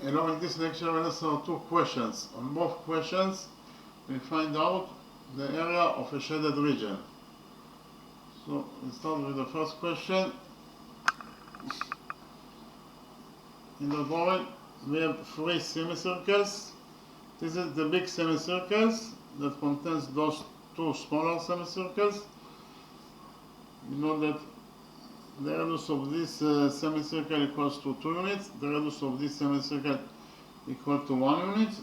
Now in this lecture we'll answer two questions. On both questions we find out the area of a shaded region. So let's start with the first question. In the drawing we have three semicircles. This is the big semicircles that contains those two smaller semicircles. You know that the radius of this semicircle equals to 2 units, the radius of this semicircle equal to 1 unit,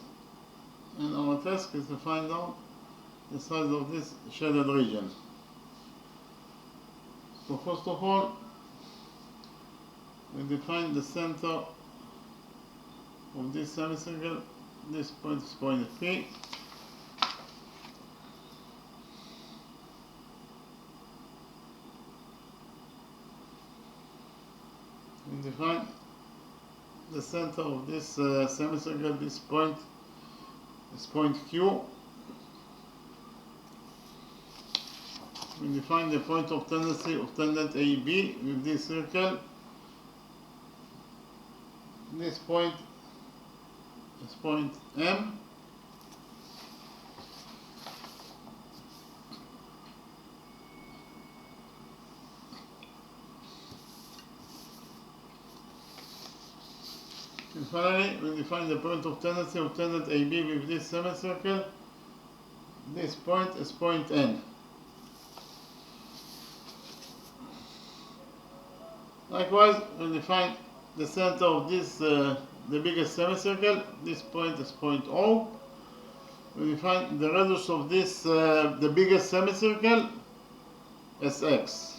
and our task is to find out the size of this shaded region. So first of all, we define the center of this semicircle. This point is point P. We define the center of this semicircle. This point is point Q. We define the point of tendency of tangent AB with this circle. This point is point M. And finally, we define the point of tendency of tangent AB with this semicircle. This point is point N. Likewise, we define the center of this, the biggest semicircle. This point is point O. We define the radius of this, the biggest semicircle, as X.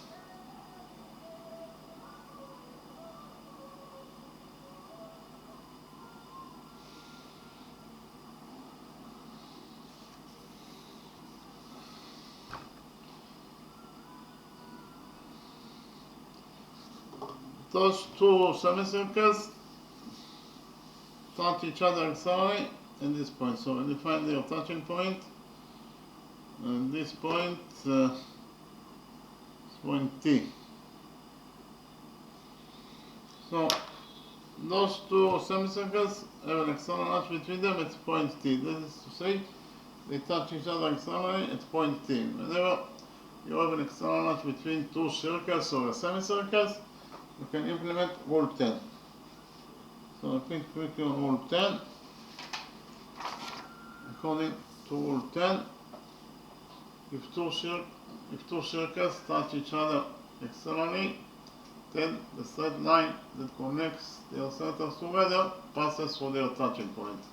Those two semicircles touch each other externally in this point. So we define their touching point, and this point is point T. So those two semicircles have an external arch between them. It's point T. That is to say, they touch each other externally at point T. Whenever you have an external arch between two circles or semicircles, you can implement rule 10. So I think quickly on rule 10. According to rule 10, if two circles touch each other externally, then the straight line that connects their centers together passes through their touching point.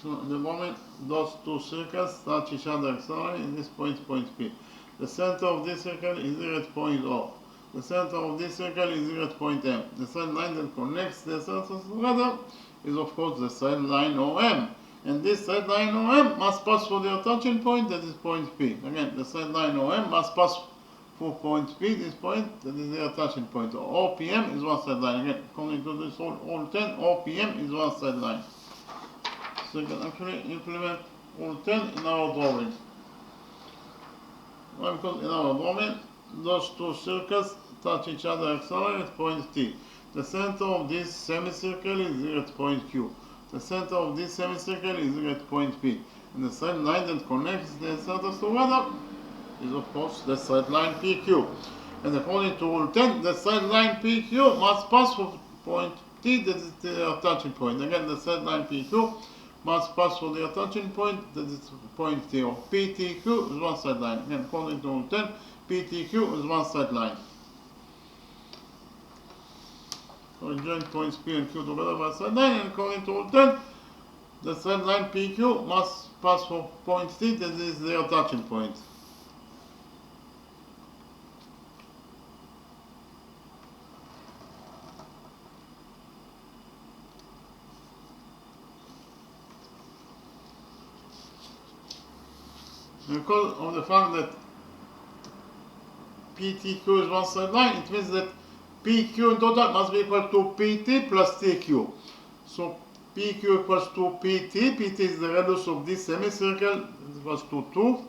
So at the moment those two circles touch each other externally, in this point P. The center of this circle is here at point O. The center of this circle is here at point M. The straight line that connects the centers together is of course the straight line OM. And this straight line OM must pass through their touching point, that is point P. Again, the straight line OM must pass through point P, this point, that is their touching point. OPM is one straight line. Again, according to this rule 10, OPM is one straight line. So you can actually implement rule 10 in our drawing. Why? Because in our drawing, those two circles touch each other externally at point T. The center of this semicircle is here at point Q. The center of this semicircle is here at point P. And the straight line that connects the centers together is of course the straight line PQ. And according to rule 10, the straight line PQ must pass through point T, that is their touching point. Again, the straight line PQ must pass through their touching point, that is point T, or PTQ is one straight line. Again, according to rule 10, PTQ is one straight line. So we join points P and Q together by a straight line, and according to rule 10, the straight line PQ must pass through point T, that is their touching point. Because of the fact that PTQ is one straight line, it means that PQ in total must be equal to PT plus TQ. So PQ equals to PT. PT is the radius of this semicircle, it equals to 2.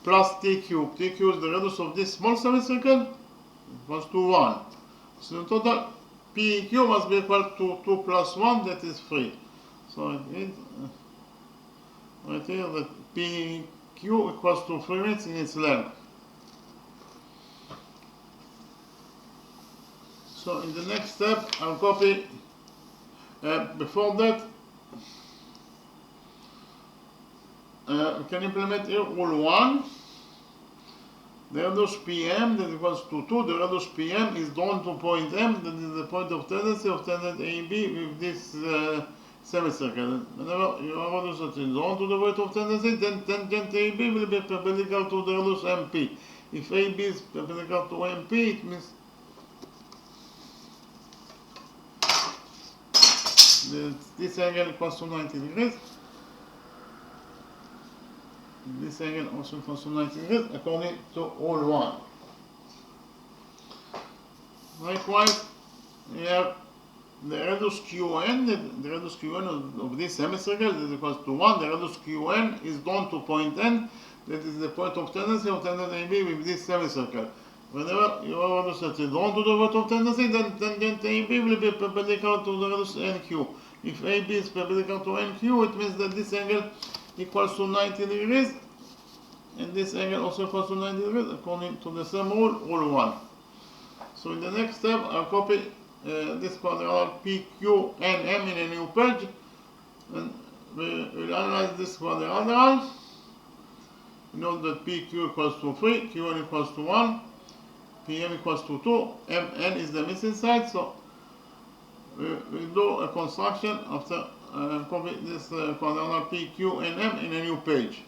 plus t cubed. T cubed is the radius of this small semicircle, equals to 1. So in total, PQ must be equal to 2 plus 1, that is 3. So it is right here that PQ equals to 3 meters in its length. So in the next step, I'll copy, before that, we can implement here rule 1. The radius PM that equals to 2, the radius PM is drawn to point M, that is the point of tendency of tangent AB with this semicircle. Whenever your radius is drawn to the point of tendency, then tangent AB will be perpendicular to the radius MP. If AB is perpendicular to MP, it means this angle equals to 90 degrees. This angle also equals to 90 degrees according to rule 1. Likewise, we have the radius Qn, the radius Qn of this semicircle is equals to 1. The radius Qn is drawn to point N, that is the point of tendency of tangent AB with this semicircle. Whenever your radius is drawn to the point of tendency, then tangent AB will be perpendicular to the radius NQ. If AB is perpendicular to NQ, it means that this angle equals to 90 degrees, and this angle also equals to 90 degrees according to the same rule, rule 1. So in the next step, I'll copy this quadrilateral PQ and M in a new page, and we'll analyze this quadrilateral. We know that PQ equals to 3, Qn equals to 1, PM equals to 2, Mn is the missing side, so we'll do a construction after copy this quadrilateral PQ and M in a new page.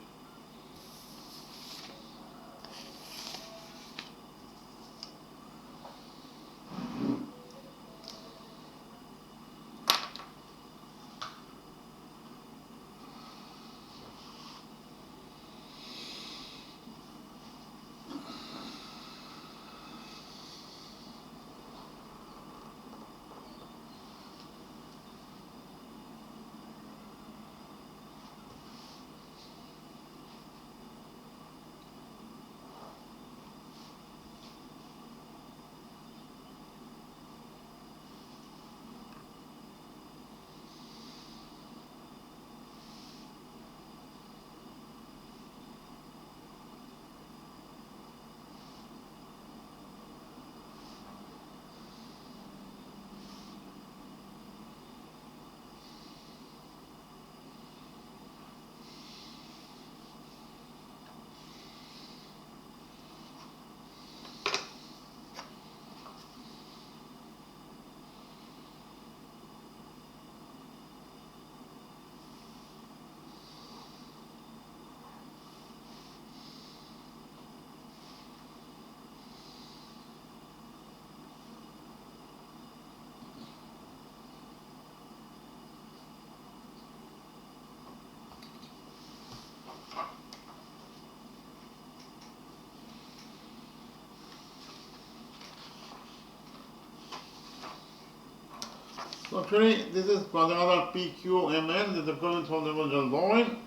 So actually, this is quadrilateral PQMN that occurs from the original drawing.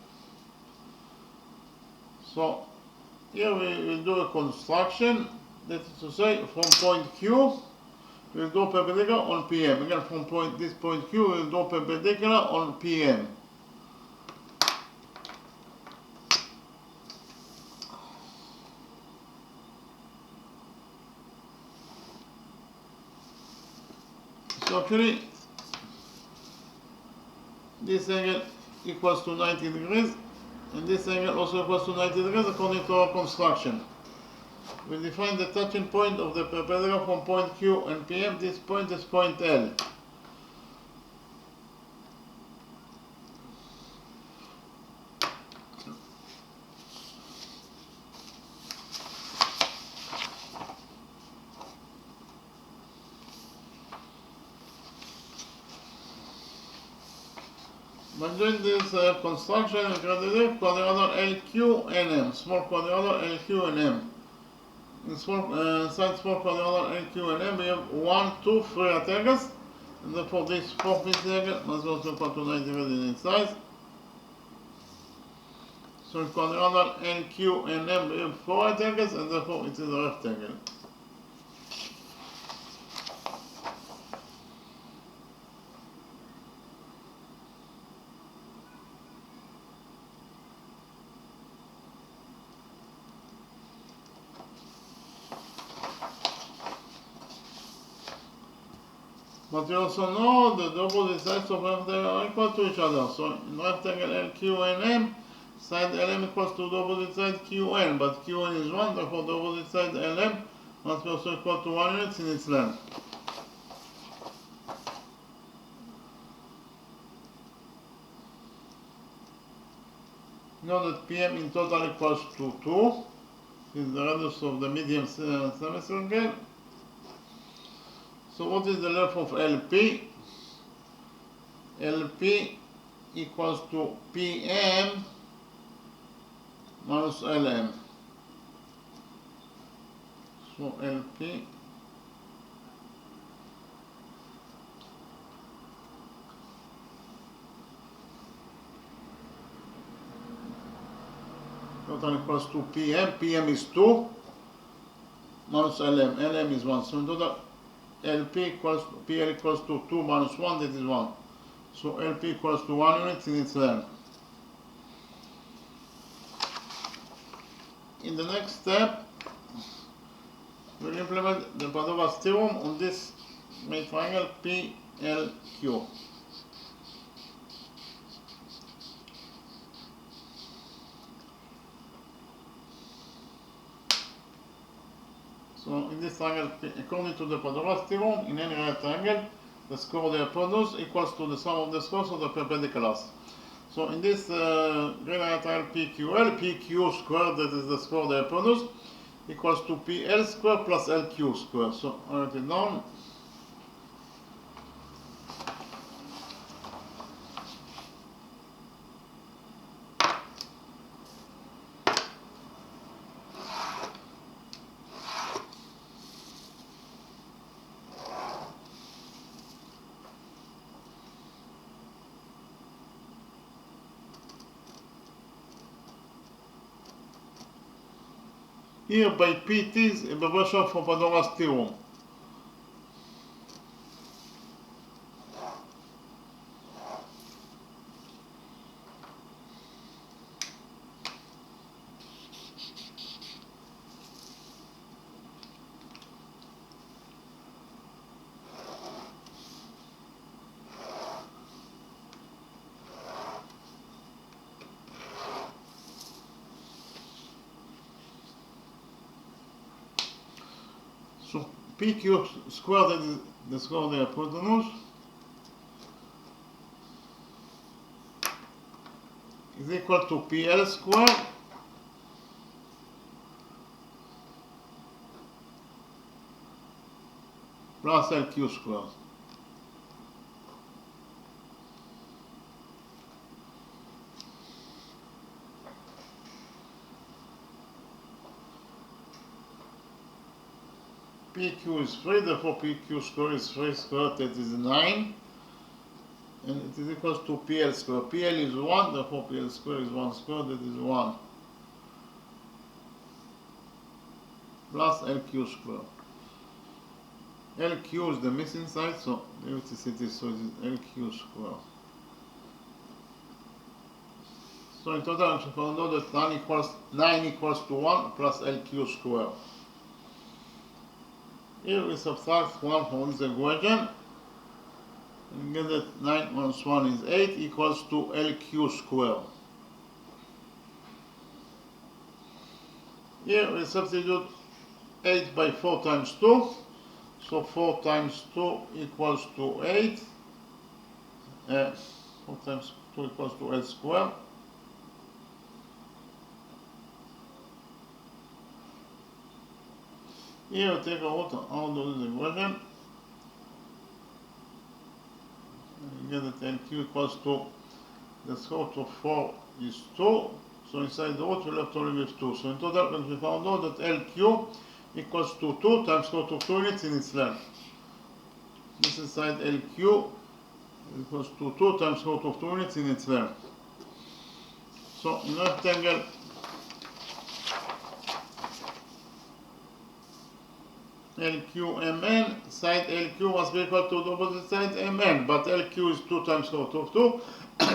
So here we will do a construction, that is to say, from point Q, we will do perpendicular on PM. Again, from this point Q, we will do perpendicular on PM. So actually, this angle equals to 90 degrees, and this angle also equals to 90 degrees according to our construction. We define the touching point of the perpendicular from point Q and PM. This point is point L. By doing this construction, we can quadrilateral LQ and M, small quadrilateral LQ and M. In inside small quadrilateral LQ and M, we have 1, 2, 3 right angles, and therefore this fourth missing angle must also equal to 90 degrees in its size. So in quadrilateral LQ and M, we have 4 right angles, and therefore it is a rectangle. But we also know that the opposite sides of rectangle are equal to each other. So in rectangle LQNM, side LM equals to the opposite side QN, but QN is 1, therefore the opposite side LM must be also equal to 1 unit in its length. Know that PM in total equals to 2, is the radius of the medium semicircle. So what is the length of LP? LP equals to PM minus LM. So LP total equals to PM. PM is 2 minus LM. LM is 1. So in total LP equals to PL equals to 2 minus 1, that is 1. So LP equals to 1 unit in its length. In the next step, we'll implement the Padova theorem on this main triangle PLQ. So in this triangle, according to the Padova theorem, in any right triangle, the square of the hypotenuse equals to the sum of the squares of the perpendiculars. So in this green right triangle PQL, PQ squared, that is the square of the hypotenuse, equals to PL squared plus LQ squared. So I write it down. Here by PT is a version from Padova's theorem. So PQ squared, that is the square of the hypotenuse, is equal to PL squared plus LQ squared. PQ is 3, therefore PQ squared is 3 squared, that is 9. And it is equal to PL squared. PL is 1, therefore PL squared is 1 squared, that is 1. Plus LQ squared. LQ is the missing side, so there it is, so it is LQ squared. So in total, we found out that 9 equals to 1 plus LQ squared. Here we subtract 1 from this equation and get that 9 minus 1 is 8 equals to LQ squared. Here we substitute 8 by 4 times 2, so 4 times 2 equals to 8, 4 times 2 equals to L squared. Here we take out all those equations. We get that LQ equals to the square root of 4 is 2. So inside the root we left only with 2. So in total we found out that LQ equals to 2 times square root of 2 units in its length. This inside LQ equals to 2 times square root of 2 units in its length. So in rectangle LQMN, side LQ must be equal to the opposite side MN, but LQ is 2 times square root of 2,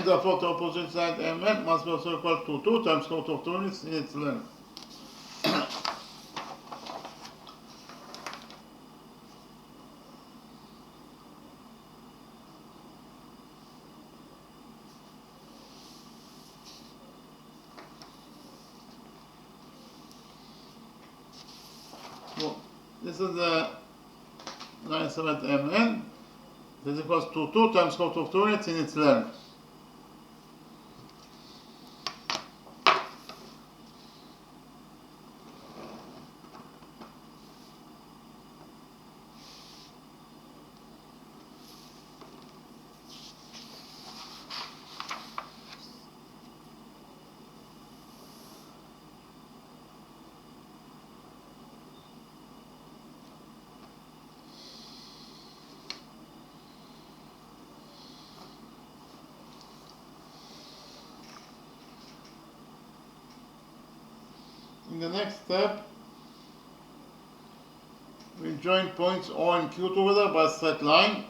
therefore the opposite side MN must be also equal to 2 times square root of 2 units in its length. this is the line segment MN. This equals to 2 times cos of 2 units in its length. In the next step, we join points O and Q together by a straight line.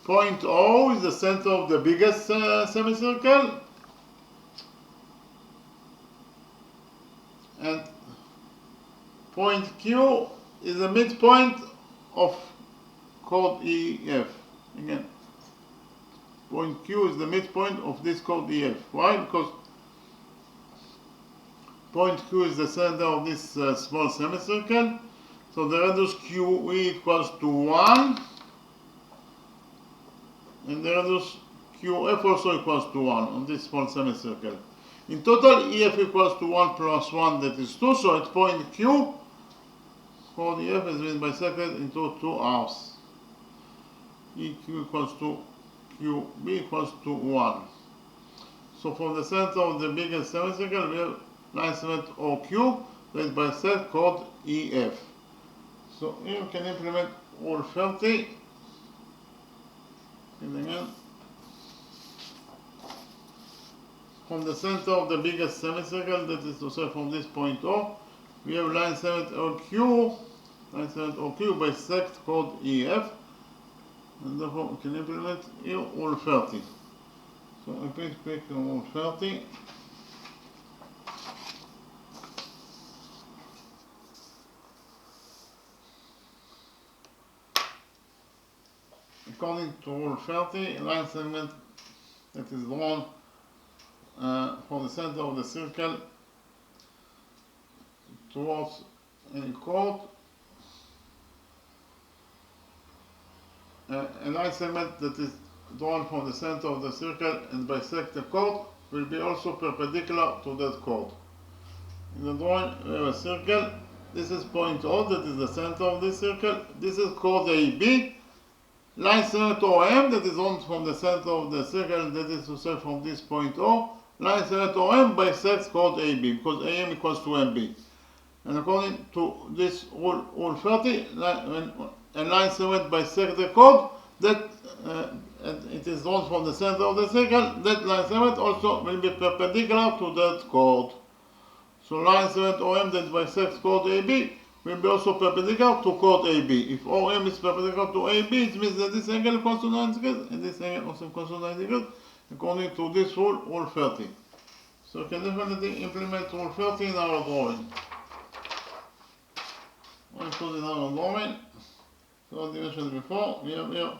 Point O is the center of the biggest semicircle, and point Q is the midpoint of chord EF. Again, point Q is the midpoint of this chord EF. Why? Because point Q is the center of this small semicircle, so the radius QE equals to 1, and the radius QF also equals to 1 on this small semicircle. In total, EF equals to 1 plus 1, that is 2, so at point Q, chord EF has been bisected into 2 halves. EQ equals to QB equals to 1. So from the center of the biggest semicircle, we have line segment OQ that bisect chord EF. So here we can implement rule 30. And again, from the center of the biggest semicircle, that is to say from this point O, we have line segment OQ bisect chord EF, and therefore we can implement here rule 30. So I please click on rule 30. According to rule 30, a line segment that is drawn from the center of the circle towards any chord, a line segment that is drawn from the center of the circle and bisect the chord will be also perpendicular to that chord. In the drawing, we have a circle. This is point O, that is the center of this circle. This is chord AB. Line segment OM, that is drawn from the center of the circle, that is to say from this point O. Line segment OM bisects chord AB, because AM equals to MB. And according to this rule 30, when a line segment bisects the chord, that it is drawn from the center of the circle, that line segment also will be perpendicular to that chord. So line segment OM that bisects chord AB will be also perpendicular to chord AB. If OM is perpendicular to AB, it means that this angle equals to 90 degrees, and this angle also equals to 90 degrees, according to this rule 30. So we can definitely implement rule 30 in our drawing. We'll put in our drawing. So as I mentioned before, we have here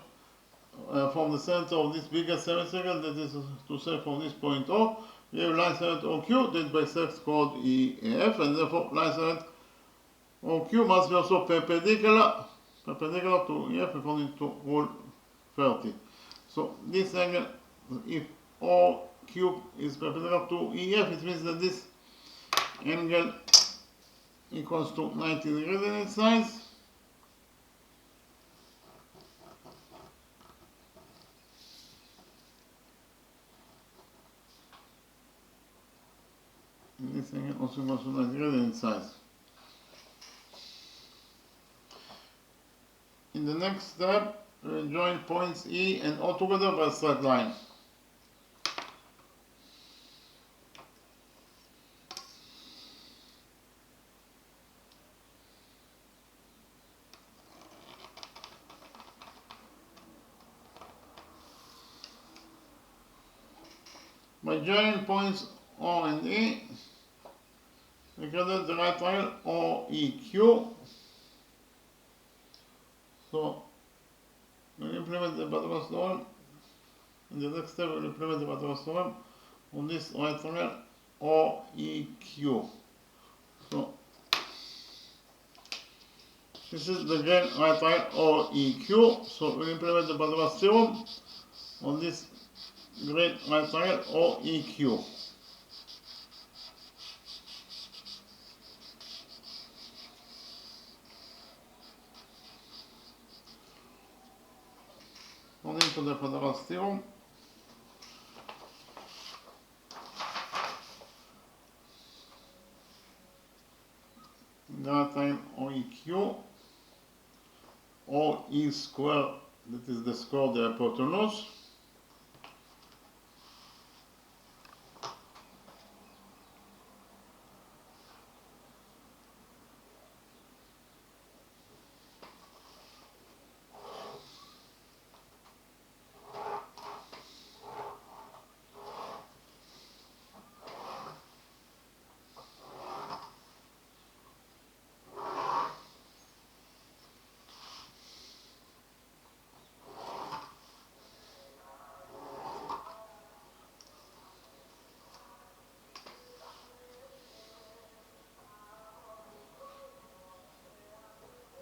from the center of this biggest semicircle, that is to say from this point O, we have line segment OQ that bisects chord EF, and therefore line segment OQ must be also perpendicular to EF according to rule 30. So this angle, if OQ is perpendicular to EF, it means that this angle equals to 90 degrees in its size. And this angle also equals to 90 degrees in its size. In the next step, we will join points E and O together by a straight line. By joining points O and E, we create the right triangle OEQ. So we implement the Pythagoras theorem In the next step, we'll implement the Pythagoras theorem on this right triangle OEQ. So this is the great right triangle OEQ. So we'll implement the Pythagoras theorem on this great right triangle OEQ. According to the Pythagoras theorem, right triangle OEQ, OE square, that is the square of the hypotenuse,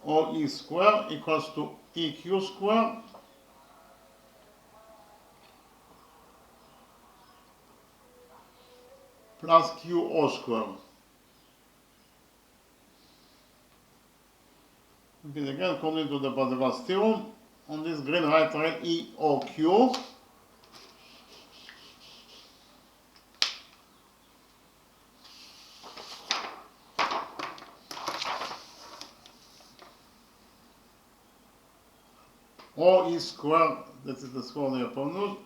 OE square equals to EQ square plus QO square. Okay, again, according to the Pythagoras theorem, on this green right triangle EOQ, OE square, that is the square of the hypotenuse,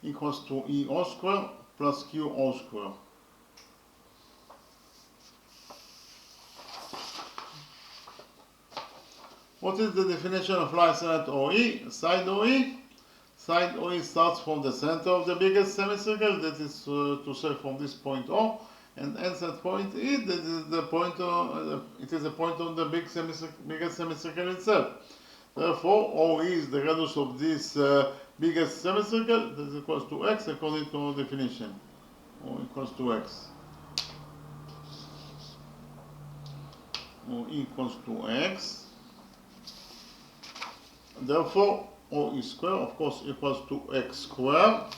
equals to EO square plus QO square. What is the definition of line side OE? Side OE? Side OE starts from the center of the biggest semicircle, that is to say from this point O, and ends at point E, that is the point it is a point on the biggest semicircle itself. Therefore, OE is the radius of this biggest semicircle, that is equals to x according to our definition. O equals to x. O equals to x. Therefore, OE square, of course, equals to x squared.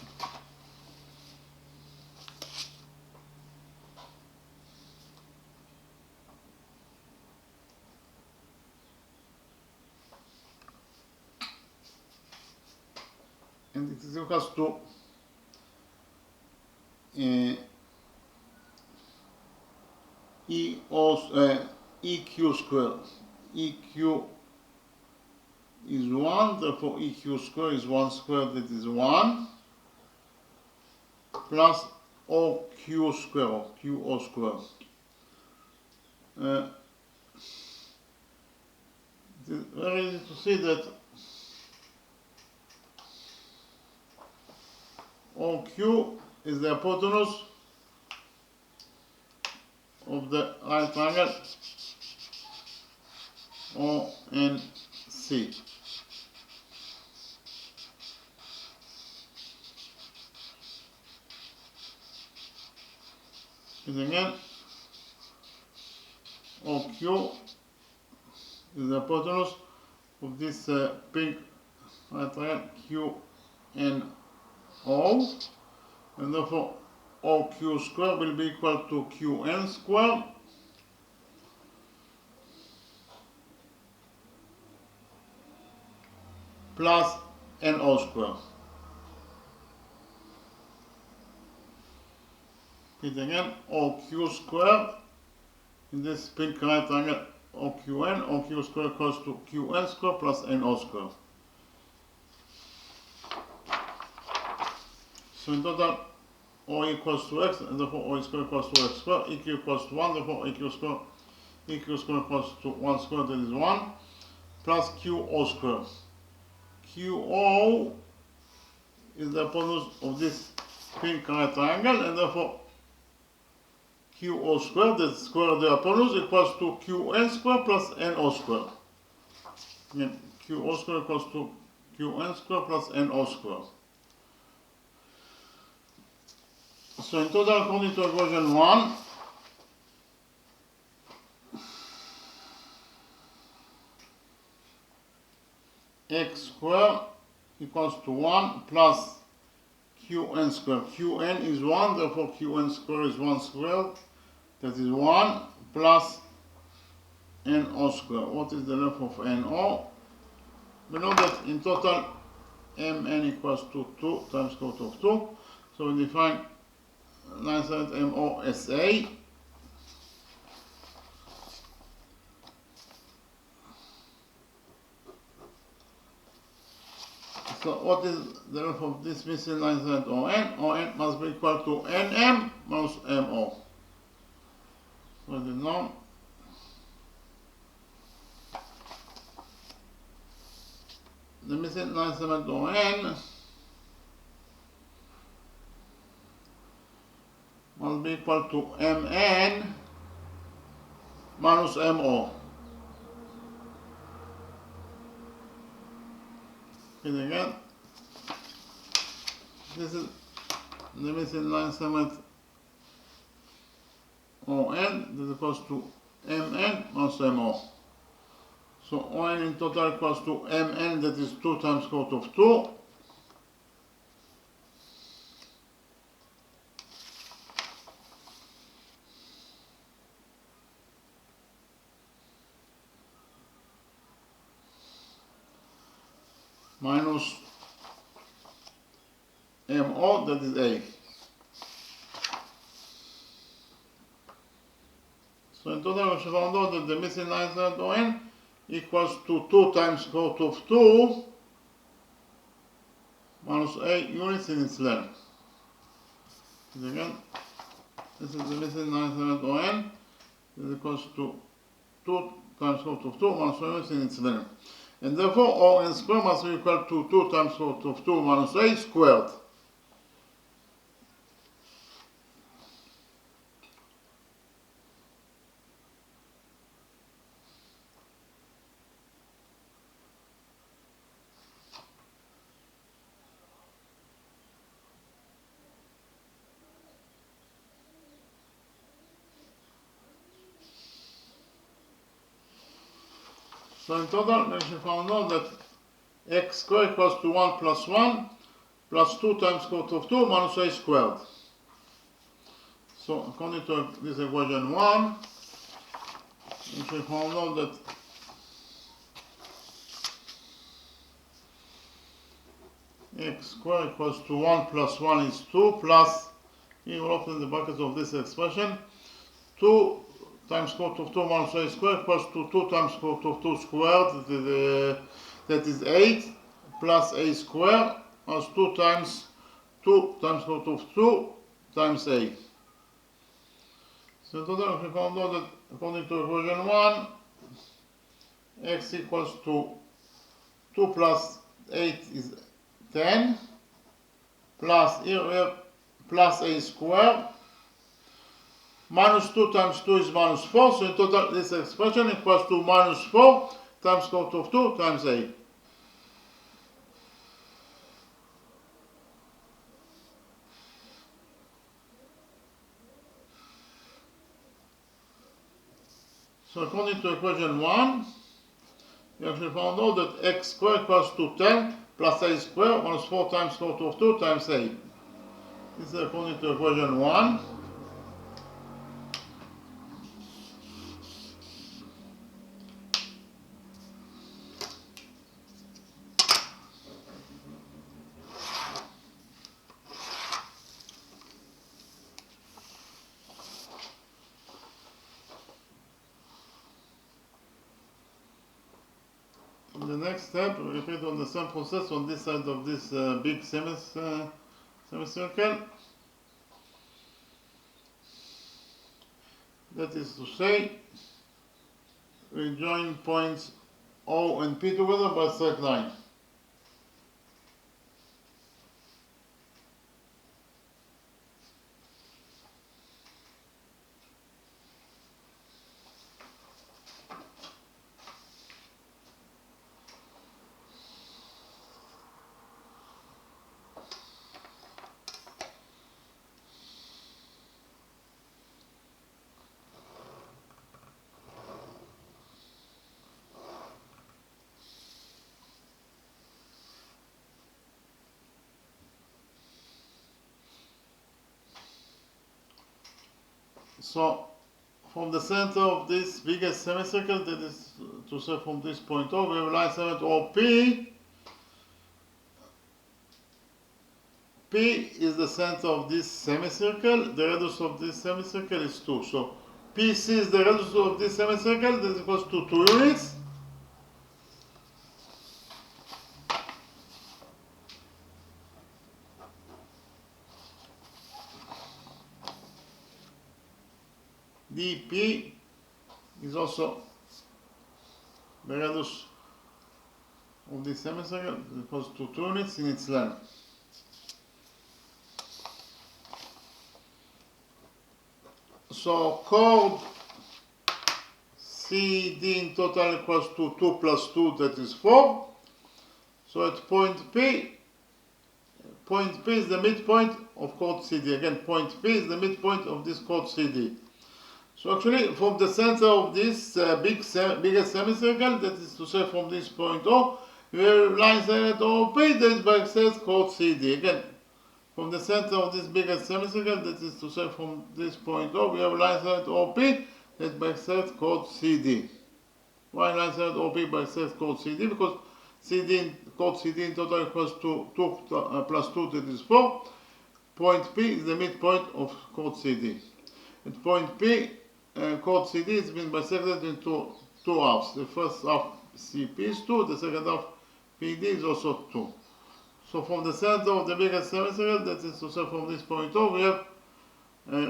And it is equals to EQ square. EQ is 1, therefore EQ square is 1 squared, that is 1, plus OQ square, or QO square. It is very easy to see that OQ is the hypotenuse of the right triangle ONC. And again, OQ is the hypotenuse of this pink right triangle Q and O, and therefore OQ square will be equal to QN square plus NO square. Repeat again, OQ square in this pink right triangle OQ square equals to QN square plus NO square. So in total, O equals to x, and therefore O square equals to x square, EQ equals to 1, therefore EQ square equals to 1 square, that is 1, plus QO square. QO is the hypotenuse of this pink right triangle, and therefore QO square, the square of the hypotenuse, equals to QN square plus NO square. Again, QO square equals to QN square plus NO square. So in total, according to equation 1, x squared equals to 1 plus qn squared. Qn is 1, therefore qn squared is 1 squared. That is 1 plus no squared. What is the length of no? We know that in total mn equals to 2 times square root of 2. So we define line segment MO as A. So what is the length of this missing line segment ON? ON must be equal to NM minus MO. So it is known. The missing line segment ON must be equal to MN minus MO. Okay, again, this is the missing line segment ON that is equals to MN minus MO. So ON in total equals to MN, that is 2 times square root of 2. Minus MO, that is A. So in total we should find out that the missing line segment ON equals to 2 times square root of 2 minus A units in its length. And again, this is the missing line segment ON is equals to 2 times square root of 2 minus A units in its length. And therefore ON squared must be equal to 2 times square root of 2 minus A squared. So in total, we should find out that x squared equals to 1 plus 1 plus 2 times square root of 2 minus A squared. So according to this equation 1, we should find out that x squared equals to 1 plus 1 is 2 plus, here we'll open the brackets of this expression, 2 times square root of 2 minus A squared equals to 2 times square root of 2 squared, that is 8, plus A squared, plus 2 times square root of 2 times A. So in total, we found out that according to equation 1, x equals to 2 plus 8 is 10, plus here we have plus A squared, minus 2 times 2 is minus 4, so in total this expression equals to minus 4 times square root of 2 times A. So according to equation 1, we actually found out that x squared equals to 10 plus A squared minus 4 times square root of 2 times A. This is according to equation 1. In the next step, we repeat on the same process on this side of this big semicircle. That is to say, we join points O and P together by a straight line. So from the center of this biggest semicircle, that is to say from this point O, we have a line segment OP. P is the center of this semicircle. The radius of this semicircle is 2. So PC is the radius of this semicircle. That is equals to 2 units. dP is also the radius of this semicircle. It equals to 2 units in its length. So chord CD in total equals to 2 plus 2, that is 4. So at point P is the midpoint of chord CD. Again, point P is the midpoint of this chord CD. So actually, from the center of this biggest semicircle, that is to say from this point O, we have line segment OP that bisects chord CD. Again, from the center of this biggest semicircle, that is to say from this point O, we have line segment OP that bisects chord CD. Why line segment OP bisects chord CD? Because chord CD in total equals to 2 plus 2, that is 4. Point P is the midpoint of chord CD. At point P, chord CD has been bisected into two halves. The first half CP is 2, the second half PD is also 2. So from the center of the biggest semicircle, that is to say from this point O, we have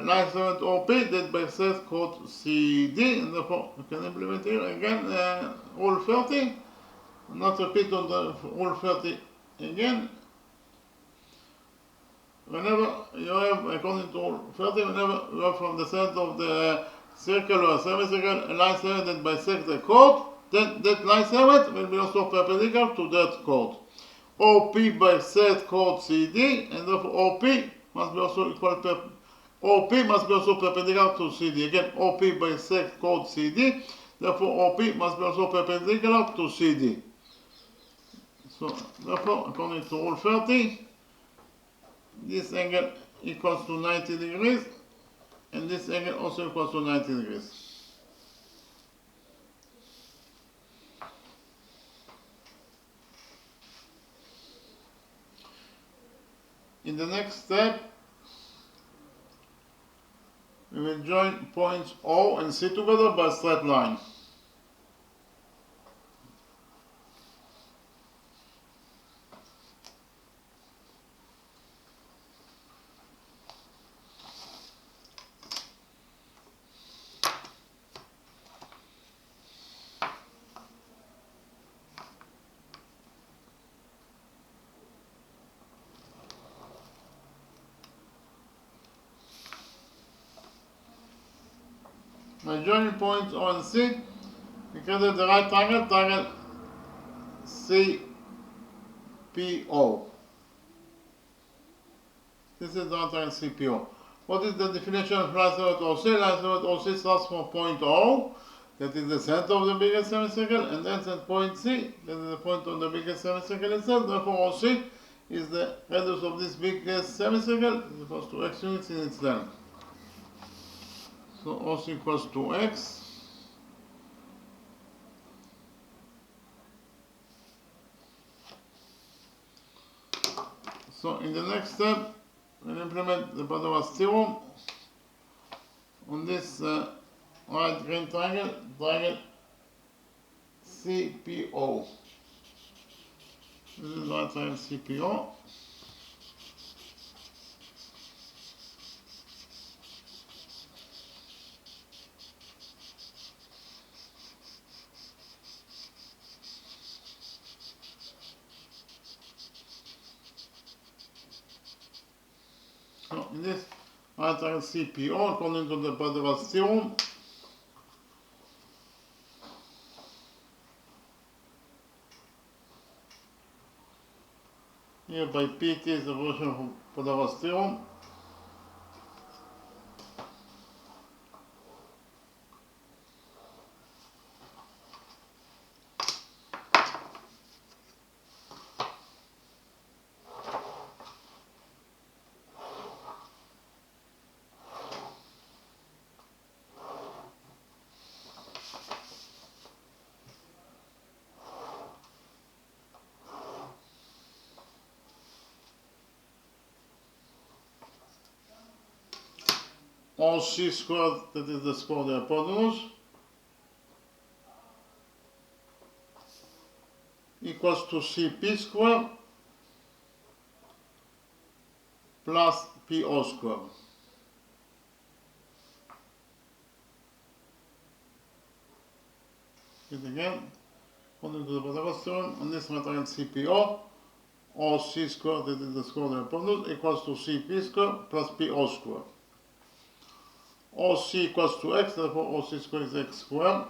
line segment OP that bisects chord CD, and therefore we can implement here again rule 30. Not repeat on the rule 30 again. Whenever you have, according to rule 30, whenever you have from the center of the circle or semicircle a line segment that bisects the chord, then that line segment will be also perpendicular to that chord. OP bisects chord CD, and therefore OP must be also OP must be also perpendicular to CD. Again, OP bisects chord CD, therefore OP must be also perpendicular to CD. So therefore, according to rule 30, this angle equals to 90 degrees, and this angle also equals to 90 degrees. In the next step, we will join points O and C together by a straight line. My joining points O and C, we create the right triangle CPO. This is the right triangle CPO. What is the definition of line segment OC? Line segment OC starts from point O, that is the center of the biggest semicircle, and ends at point C, that is the point of the biggest semicircle itself. Therefore, OC is the radius of this biggest semicircle, is equals to x units in its length. So OC equals to x. So in the next step, we'll implement the Pythagoras theorem on this right green triangle CPO. This is right triangle CPO. So in this right triangle CPO, according to the Pythagoras theorem, here by PT is the version of Pythagoras theorem. OC squared, that is the square of the hypotenuse, equals to CP squared plus PO squared. It again, according to the Pythagoras theorem, on this material CPO, OC squared, that is the square of the hypotenuse, equals to CP squared plus PO squared. OC equals to x, therefore OC squared is x squared.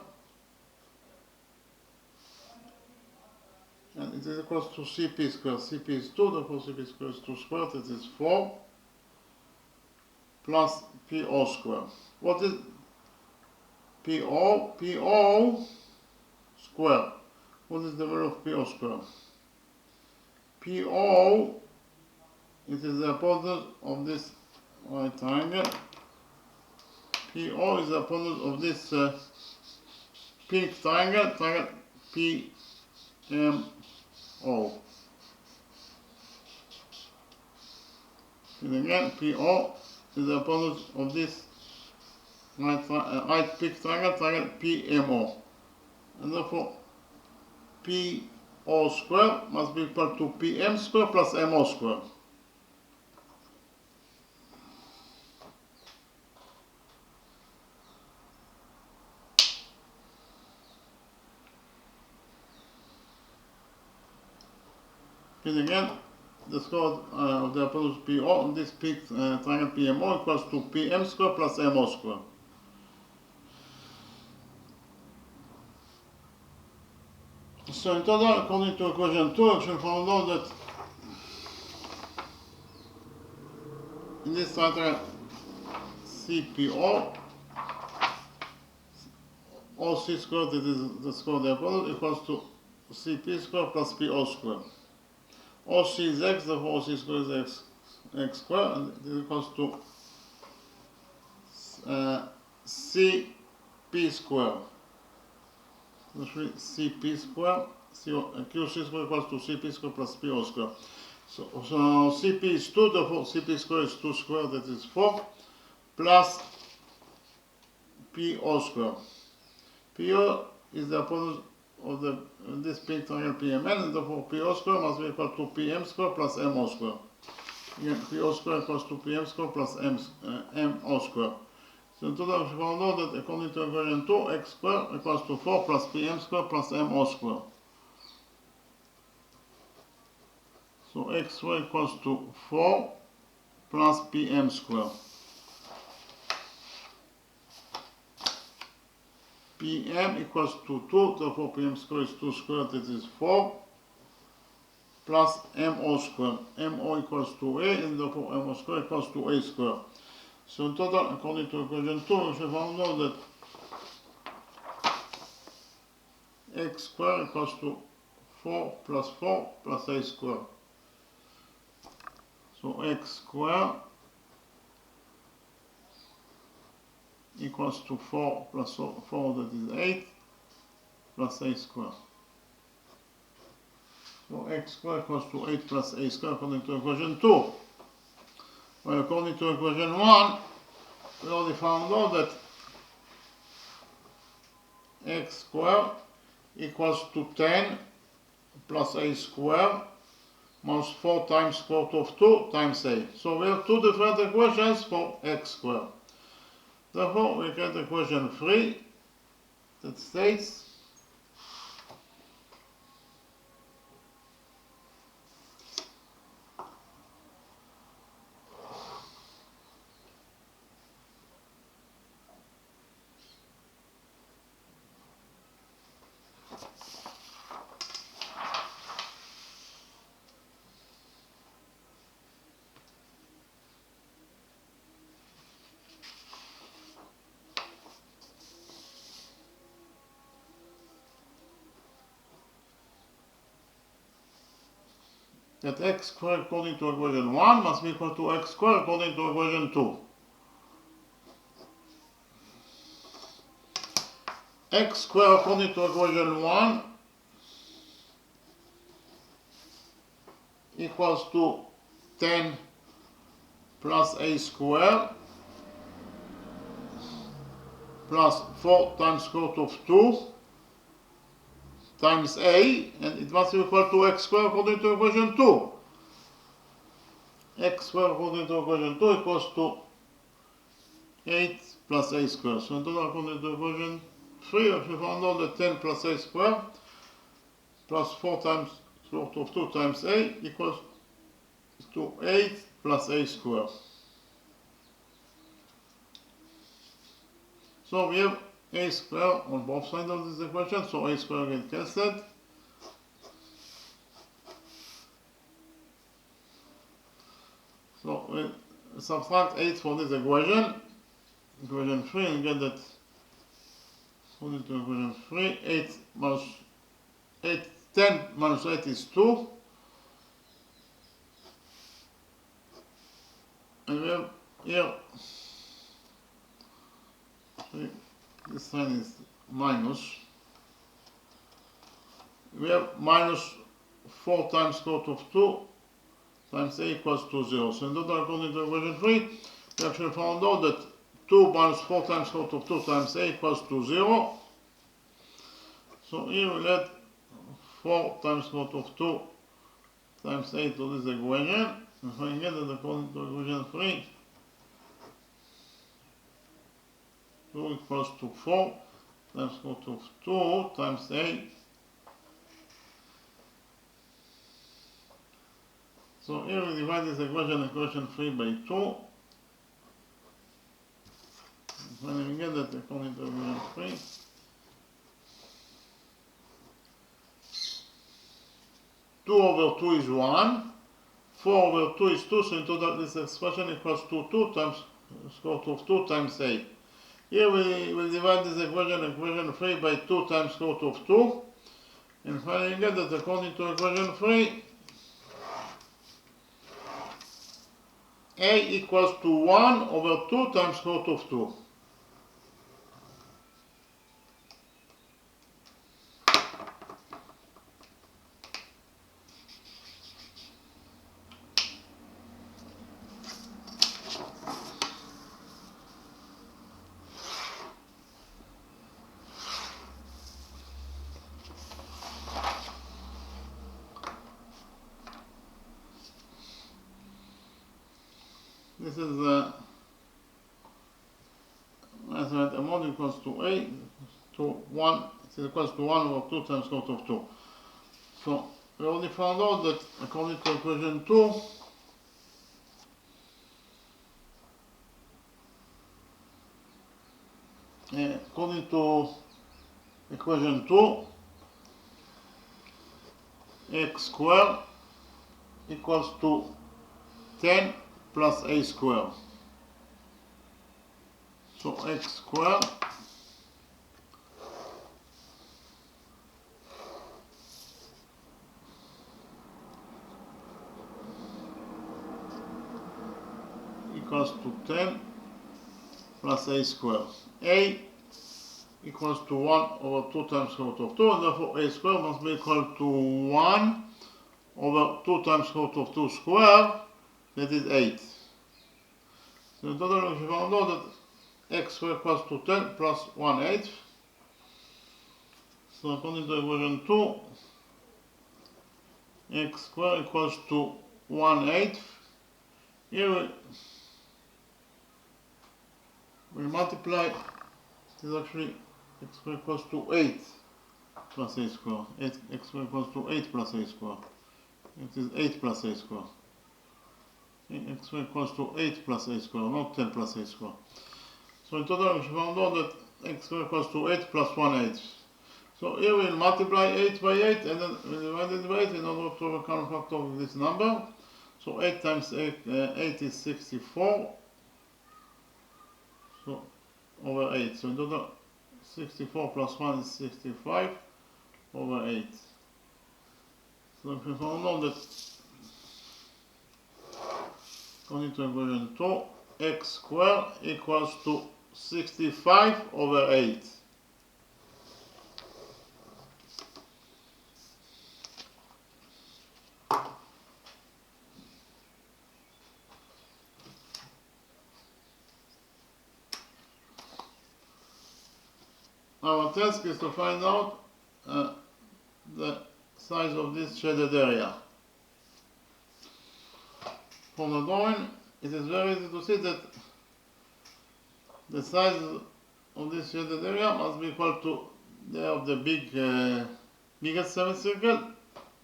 And it is equals to CP squared. CP is 2, therefore CP squared is 2 squared, it is 4, plus PO squared. What is PO? PO squared. What is the value of PO squared? PO, it is the hypotenuse of this right triangle. PO is the hypotenuse of this pink triangle, PMO. And again, PO is the hypotenuse of this right pink triangle, PMO. And therefore, PO squared must be equal to PM squared plus MO squared. And again, the square of the hypotenuse PO on this pink triangle PMO equals to PM squared plus MO squared. So in total, according to equation 2, you should find out that in this triangle CPO, OC squared, that is the square of the hypotenuse, equals to CP squared plus PO squared. OC is x, therefore OC squared is x squared, and it equals to CP squared. CP squared, QC squared equals to CP squared plus PO squared. So CP is 2, therefore CP squared is 2 squared, that is 4, plus PO squared. PO is the hypotenuse of this pink triangle PMN, and therefore PO squared must be equal to PM squared plus MO squared. Again, PO squared equals to PM squared plus MO squared. So in total, we found out that according to equation 2, x squared equals to 4 plus PM squared plus MO squared. So x squared equals to 4 plus PM squared. PM equals to 2, therefore PM squared is 2 squared, that is 4, plus MO squared. MO equals to A, and therefore MO squared equals to A squared. So in total, according to equation 2, we should find out that x squared equals to 4 plus A squared. So x squared equals to 4 plus 4, that is 8, plus A squared. So x squared equals to 8 plus A squared according to equation 2. Well, according to equation 1, we already found out that x squared equals to 10 plus A squared minus 4 times square root of 2 times A. So we have two different equations for x squared. Therefore, we get equation 3 that states that x squared according to equation 1 must be equal to x squared according to equation 2. X squared according to equation 1 equals to 10 plus A squared plus 4 times square root of 2 times a, and it must be equal to x squared according to equation 2. X squared according to equation 2 equals to 8 plus a squared. So in total according to equation 3, if we found out that 10 plus a squared plus 4 times square root of 2 times a equals to 8 plus a squared. So we have a squared on both sides of this equation, so a squared gets cancelled. So we subtract 8 from this equation, equation 3, and get that according to equation 3, 10 minus 8 is 2. And we have here, this sign is minus. We have minus 4 times square root of 2 times a equals to 0. So in total, according to equation 3, we actually found out that 2 minus 4 times square root of 2 times a equals to 0. So here we'll add 4 times square root of 2 times a to this equation. And find that according to equation 3, 2 equals to 4 times square root of 2 times a. So here we divide this equation 3 by 2. When we get that according to equation 3, two over 2 is 1, 4 over 2 is 2, so in total this expression equals to 2 times square root of 2 times a. Here we will divide this equation 3 by 2 times square root of 2, and finally get that according to equation 3, a equals to 1 over 2 times square root of 2. This is the amount equals to a to 1, it is equals to 1 over 2 times square root of 2. So we already found out that according to equation 2, according to equation 2, x squared equals to 10 plus a squared. So x squared equals to 10 plus a squared. A equals to 1 over 2 times square root of 2, and therefore a squared must be equal to 1 over 2 times square root of 2 squared, that is 8. So in total we found out that x squared equals to 10 plus 1/8. So according to equation 2, x squared equals to 1/8. Here we multiply, it is actually x squared equals to 8 plus a squared. X squared equals to 8 plus a squared. It is 8 plus a squared. X squared equals to 8 plus a squared, not 10 plus a squared. So in total we found out that x squared equals to 8 plus 1/8. So here we'll multiply 8 by 8 and then we'll divide it by 8 in order to overcome a factor of this number. So 8 times 8, 8 is 64. So over 8. So in total 64 plus 1 is 65 over 8. So if we found out that according to equation 2, x squared equals to 65 over 8. our task is to find out the size of this shaded area. From the drawing, it is very easy to see that the size of this shaded area must be equal to that of the biggest semicircle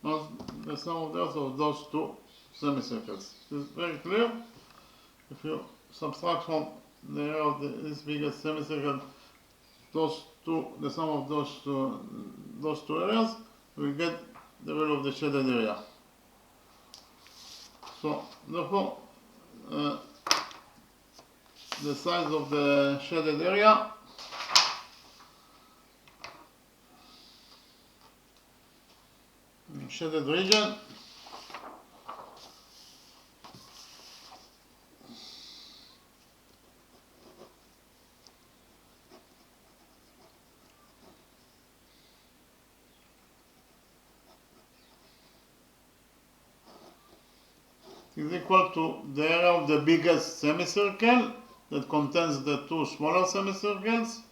plus the sum of the earth of those two semicircles. It is very clear. If you subtract from the area of this biggest semicircle the sum of those two areas, we get the value of the shaded area. So therefore, the size of the shaded area shaded region is equal to the area of the biggest semicircle that contains the two smaller semicircles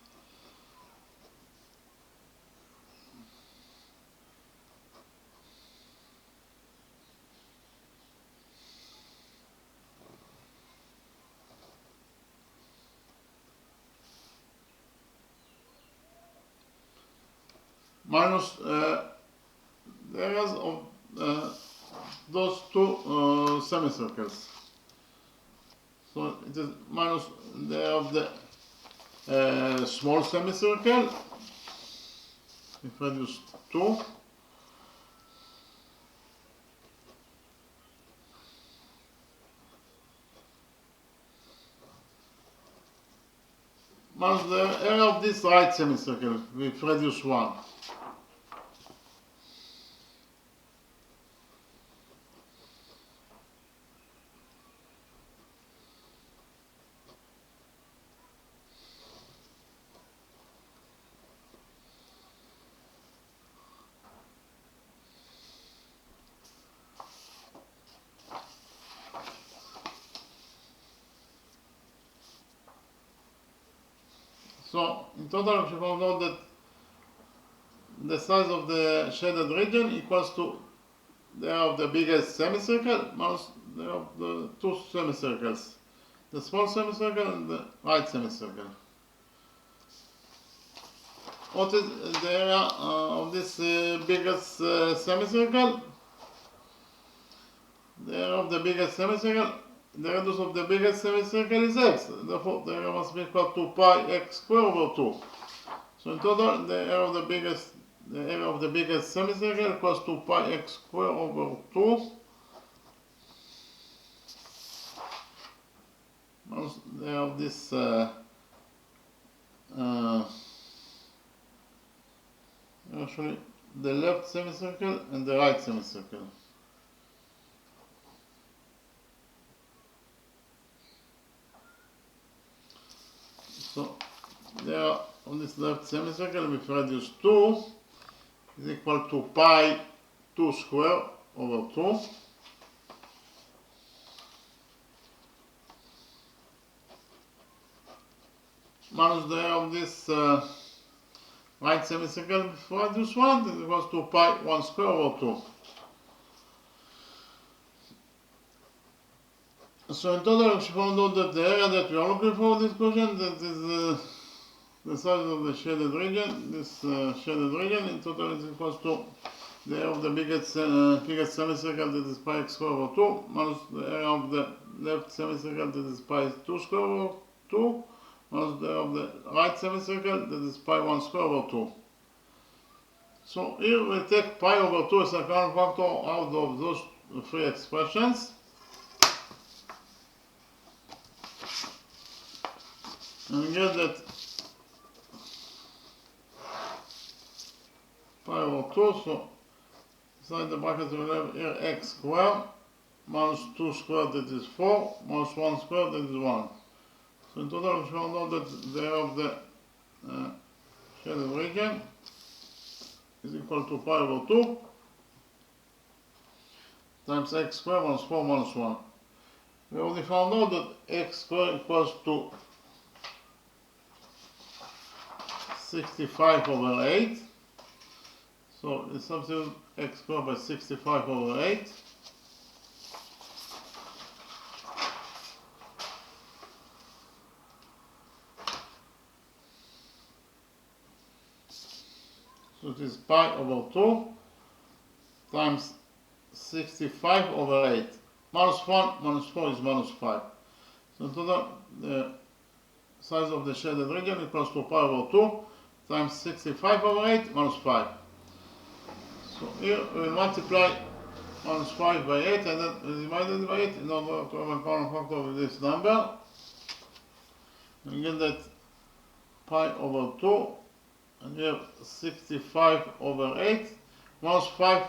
minus the areas of those two semicircles. So it is minus the area of the small semicircle, if I use 2, minus the area of this right semicircle with radius 1. So in total we found out that the size of the shaded region equals to the area of the biggest semicircle minus the area of the two semicircles, the small semicircle and the right semicircle. What is the area of this biggest semicircle? The area of the biggest semicircle, the radius of the biggest semicircle is x. Therefore, the area must be equal to pi x squared over 2. So in total, the area of the biggest semicircle equals to pi x squared over 2 minus the area of this actually the left semicircle and the right semicircle. So the area of this left semicircle with radius 2 is equal to pi 2 squared over 2 minus the area of this right semicircle with radius 1 is equal to pi 1 squared over 2. So in total we found out that the area that we are looking for this question, that is the size of the shaded region, this shaded region in total is equal to the area of the biggest semicircle, that is pi x squared over 2 minus the area of the left semicircle, that is pi 2 squared over 2 minus the area of the right semicircle, that is pi 1 squared over 2. So here we take pi over 2 as a common factor out of those three expressions. And we get that pi over 2, so inside the bracket we will have here x squared minus 2 squared, that is 4, minus 1 squared, that is 1. So in total we found out that the area of the shaded region is equal to pi over 2 times x squared minus 4 minus 1. We already found out that x squared equals to 65 over 8. So we substitute x squared by 65 over 8. So it is pi over 2 times 65 over 8. Minus 1 minus 4 is minus 5. So in total, the size of the shaded region equals to pi over 2 times 65 over 8 minus 5. So here we will multiply minus 5 by 8 and then we divide it by 8 in order to have a common factor with this number. And get that pi over 2 and we have 65 over 8 minus 5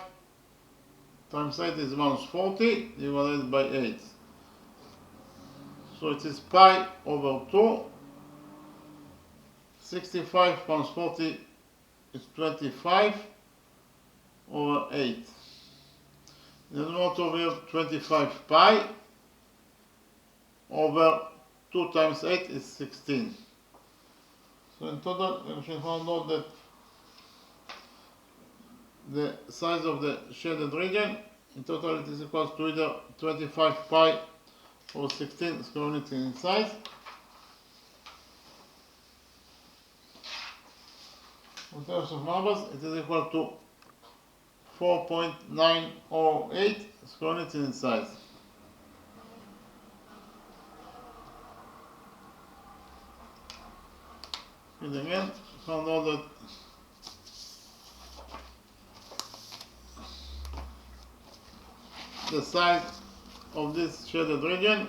times 8 is minus 40 divided by 8. So it is pi over 2. 65 minus 40 is 25 over 8. In the numerator we have 25 pi over 2 times 8 is 16. So in total we can find out that the size of the shaded region, in total it is equal to either 25 pi over 16 square units in size. In terms of numbers, it is equal to 4.908 square units in size. And again, found out that the size of this shaded region,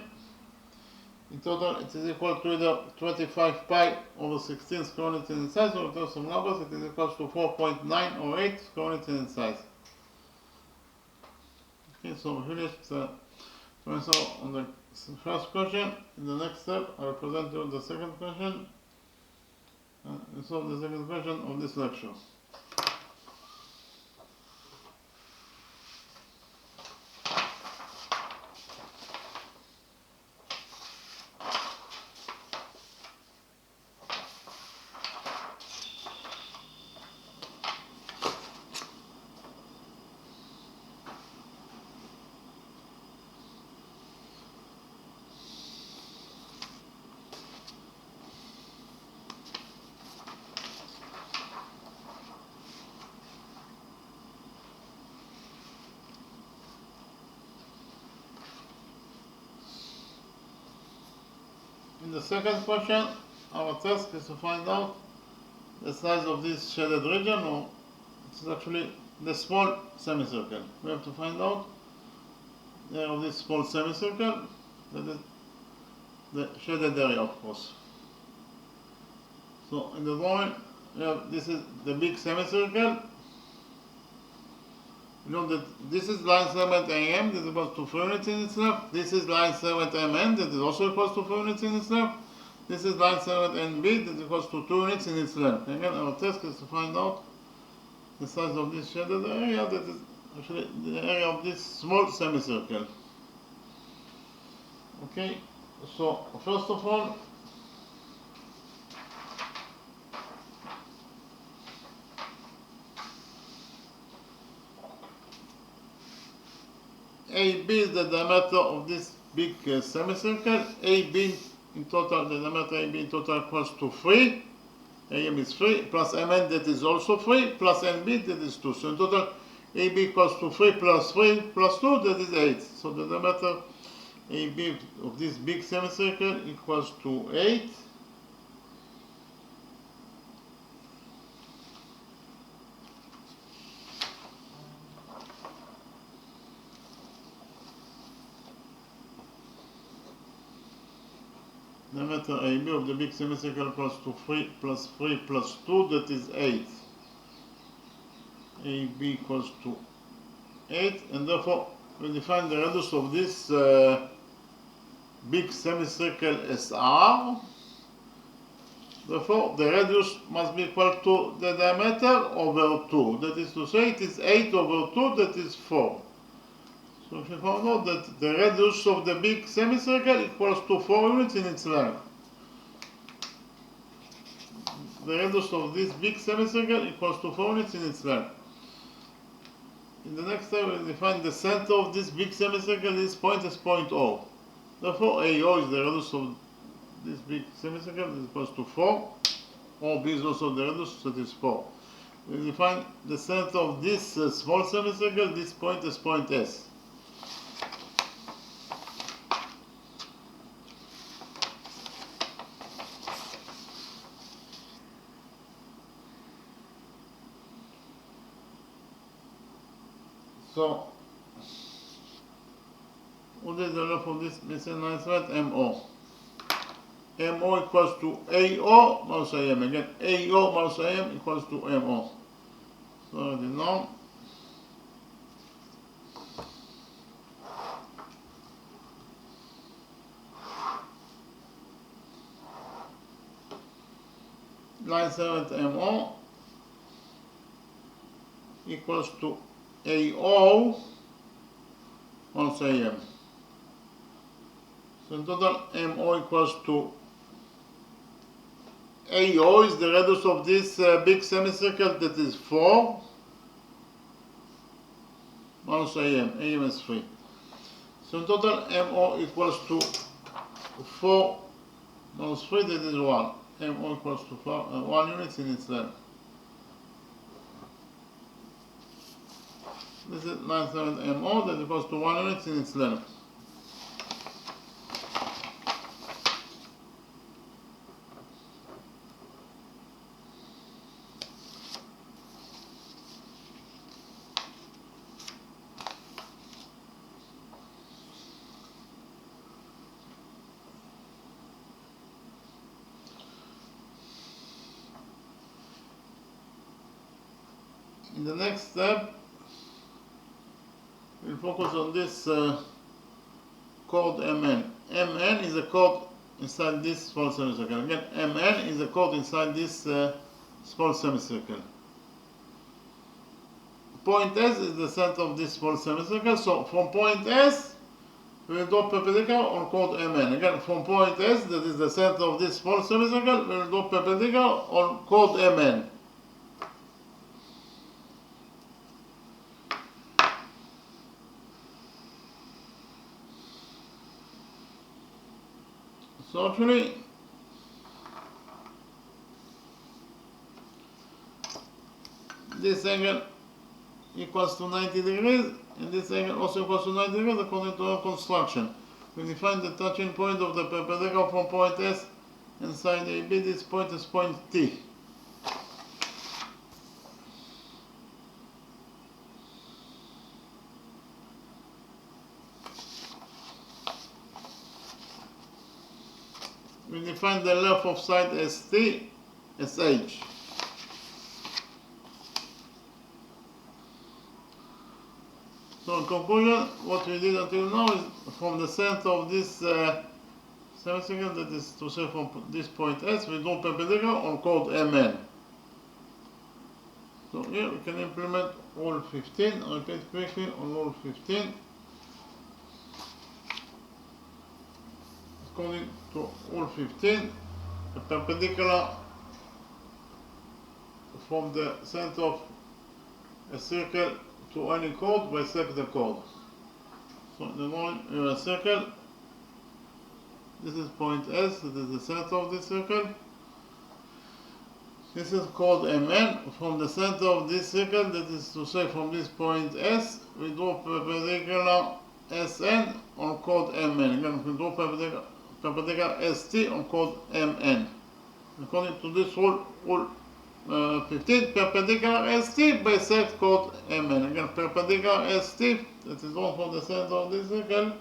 in total it is equal to either 25 pi over 16 square units in size, or in terms of numbers it is equal to 4.908 square units in size. Okay, so we finished the answer on the first question. In the next step I will present you the second question and solve the second question of this lecture. In the second question, our task is to find out the size of this shaded region, or it's actually the small semicircle. We have to find out the area of this small semicircle, that is the shaded area, of course. So in the drawing, we have, this is the big semicircle. You know that this is line segment AM, that is equal to 4 units in itself. This is line segment MN, that is also equal to 4 units in itself. This is line segment NB, that is equal to 2 units in its length. Again, our task is to find out the size of this shaded area, that is actually the area of this small semicircle. Okay, so first of all, AB is the diameter of this big semicircle. AB in total, the diameter AB in total equals to 3. AM is 3, plus MN that is also 3, plus NB that is 2. So in total, AB equals to 3 plus 3 plus 2, that is 8. So the diameter AB of this big semicircle equals to 8. Diameter AB of the big semicircle equals to 3 plus 3 plus 2, that is 8. AB equals to 8, and therefore we define the radius of this big semicircle as R. Therefore, the radius must be equal to the diameter over 2. That is to say, it is 8 over 2, that is 4. So if you found out that the radius of the big semicircle equals to 4 units in its length. the radius of this big semicircle equals to 4 units in its length. In the next step, we define the center of this big semicircle. This point is point O. Therefore, AO is the radius of this big semicircle. Is equals to 4. OB is also the radius, that is 4. We define the center of this small semicircle. This point is point S. So, what is the length of this missing line thread? MO. MO equals to AO minus AM. Again, AO minus AM equals to MO. So, already know. Line thread MO equals to AO minus AM. So in total, MO equals to AO is the radius of this big semicircle, that is 4 minus AM. AM is 3. So in total, MO equals to 4 minus 3, that is 1. MO equals to 1 unit in its length. This is 97 MO, that equals to 1 unit in its length. In the next step, we'll focus on this chord MN. MN is a chord inside this small semicircle. Again, MN is a chord inside this small semicircle. Point S is the center of this small semicircle. So from point S, we will draw perpendicular on chord MN. Again, from point S, that is the center of this small semicircle, we will draw perpendicular on chord MN. So actually, this angle equals to 90 degrees, and this angle also equals to 90 degrees according to our construction. We define the touching point of the perpendicular from point S and side AB. This point is point T. We define the length of side ST as H. So in conclusion, what we did until now is from the center of this semicircle, that is to say from this point S, we draw perpendicular on chord MN. So here we can implement rule 15. I'll repeat quickly on rule 15. According to rule 15, a perpendicular from the center of a circle to any chord bisect the chord. So in the drawing a circle, this is point S, that is the center of this circle. This is chord MN. From the center of this circle, that is to say from this point S, we draw perpendicular SN on chord MN. Again, we draw perpendicular ST on chord MN. According to this rule 15, perpendicular ST bisect chord MN. Again, perpendicular ST, that is drawn from the center of this circle,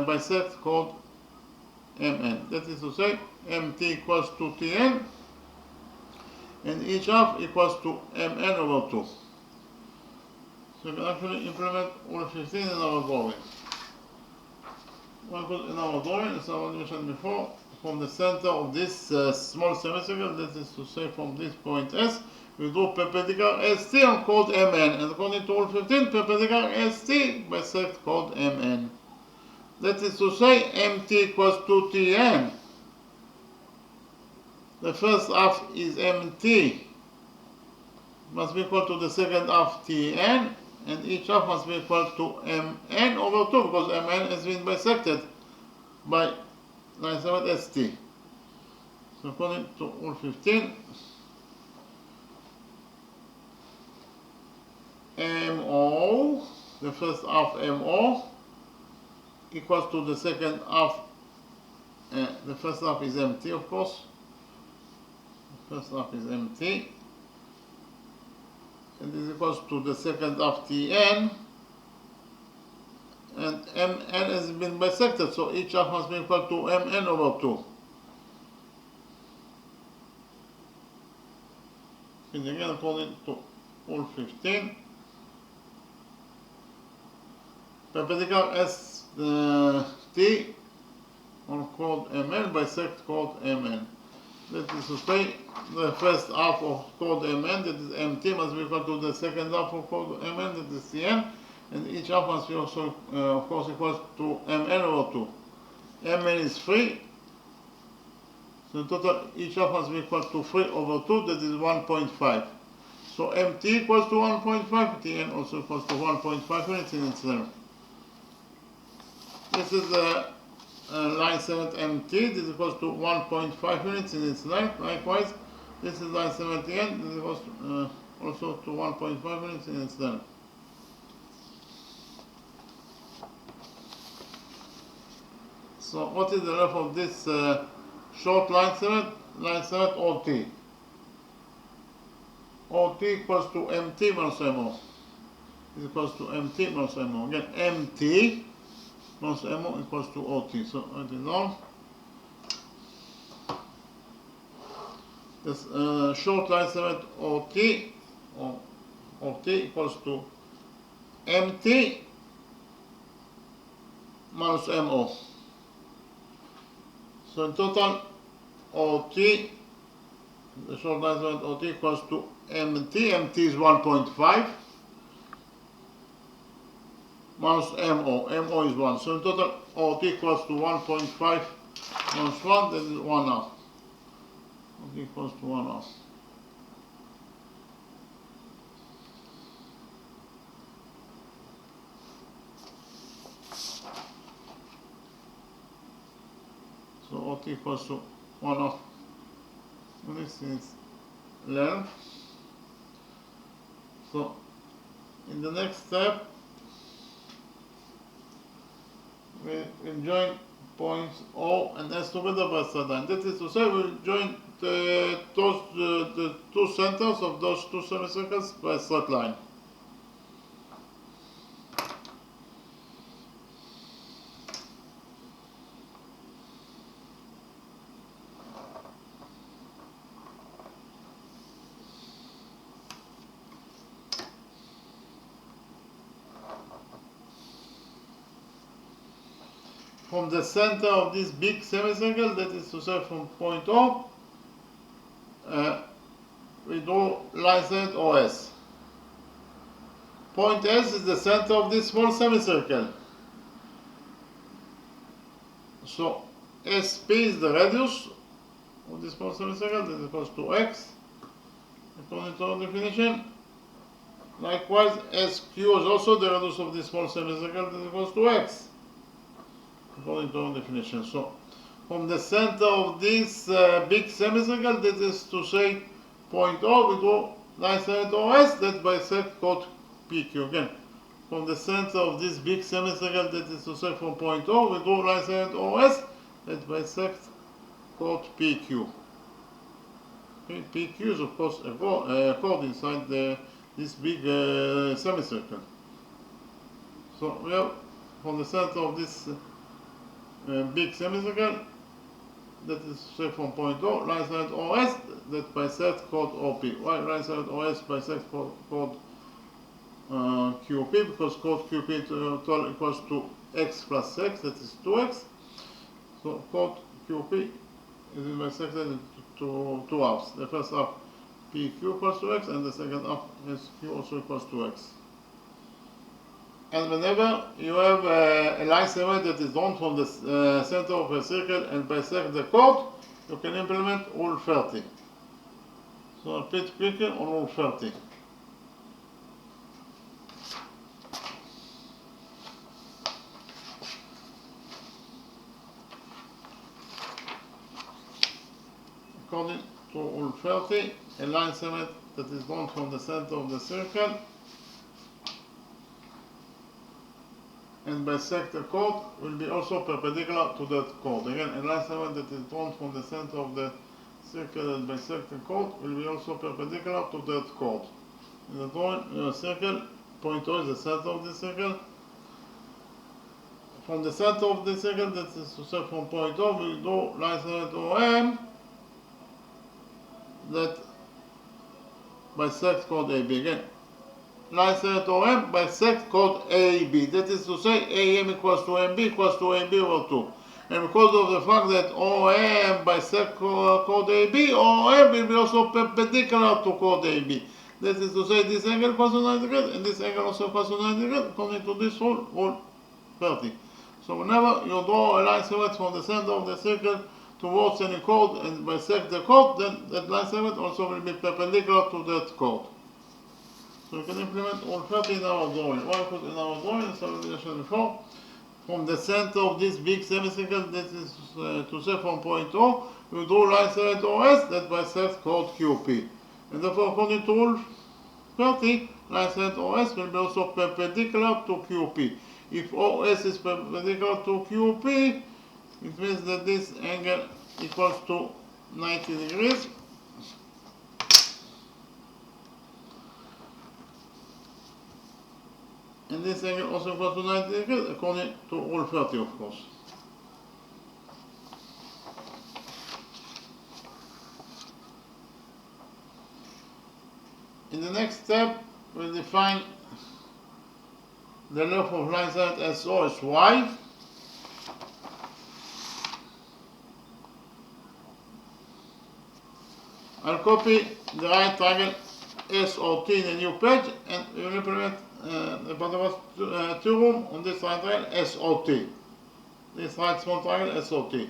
bisect chord MN. That is to say, MT equals to TN, and each half equals to MN over 2. So we can actually implement rule 15 in our drawing. In our drawing, as I mentioned before, from the center of this small semicircle, that is to say from this point S, we draw perpendicular ST on chord MN, and according to rule 15, perpendicular ST bisect chord MN. That is to say, MT equals to TN, the first half is mt, must be equal to the second half tn, and each half must be equal to mn over 2, because mn has been bisected by line segment st. So according to rule 15, MO, the first half MO, equals to the second half, the first half is MT, of course. The first half is MT, and this equals to the second half TN, and MN has been bisected, so each half must be equal to MN over 2. And again, according to rule 15, perpendicular ST on chord MN bisect chord MN. That is to say, the first half of chord MN, that is MT, must be equal to the second half of chord MN, that is CN, and each half must be also, of course, equal to MN over 2. MN is 3, so in total each half must be equal to 3 over 2, that is 1.5. So MT equals to 1.5, Tn also equals to 1.5 units in itself. This is line segment MT, this equals to 1.5 units in its length. Likewise, this is line segment N, this equals also to 1.5 units in its length. So what is the length of this short line segment? Line segment OT. OT equals to MT minus MO. This equals to MT minus MO. Again, MT minus MO equals to OT. So write it down. This short line segment OT, or OT equals to MT minus MO. So in total, OT, the short line segment OT equals to MT. MT is 1.5 minus MO. MO is 1. So in total, OT equals to 1.5 minus 1, that is 1 half. OT equals to 1 half. So OT equals to 1 half. This is length. So in the next step, we will join points O and S together by straight line. That is to say, we will join the two centers of those two semicircles by straight line. From the center of this big semicircle, that is to say from point O, we draw line segment OS. Point S is the center of this small semicircle. So SP is the radius of this small semicircle, that is equals to X, according to our definition. Likewise, SQ is also the radius of this small semicircle, that is equals to X, according to our definition. So, from the center of this big semicircle, that is to say point O, we draw line segment OS that bisect chord PQ. Again, from the center of this big semicircle, that is to say from point O, we draw line segment OS that bisect chord PQ. Okay, PQ is of course a chord inside this big semicircle. So we have from the center of this big semicircle, that is say from point O, line segment OS that bisects chord OP. Why line segment OS bisects chord QP? Because chord QP total equals to X plus X, that is 2X. So chord QP is bisected into two halves. The first half PQ equals to X, and the second half SQ also equals to X. And whenever you have a line segment that is drawn from the center of a circle and bisect the chord, you can implement rule 30. So repeat quickly on rule 30. According to rule 30, a line segment that is drawn from the center of the circle and bisect the chord will be also perpendicular to that chord. Again, a line segment that is drawn from the center of the circle and bisect the chord will be also perpendicular to that chord. In the drawing, circle, point O is the center of the circle. From the center of the circle, that is to say from point O, we draw line segment OM that bisect chord AB. Again, line segment OM bisect chord AB. That is to say, AM equals to MB equals to AB over 2. And because of the fact that OM bisect chord AB, OM will be also perpendicular to chord AB. That is to say, this angle equals to 90 degrees, and this angle also equals to 90 degrees, according to this rule, rule 30. So whenever you draw a line segment from the center of the circle towards any chord and bisect the chord, then that line segment also will be perpendicular to that chord. So we can implement all 30 in our drawing. What I put in our drawing, as I mentioned before, from the center of this big semicircle, that is to say from point O, we draw line segment OS that bisects chord QP. And therefore, according to rule 30, line segment OS will be also perpendicular to QP. If OS is perpendicular to QP, it means that this angle equals to 90 degrees. And this angle also equals to 90 degrees, according to rule 30, of course. In the next step, we'll define the length of line segment SO as Y. I'll copy the right triangle SOT in a new page and we will implement the Pythagoras theorem on this right triangle SOT. This right small triangle SOT.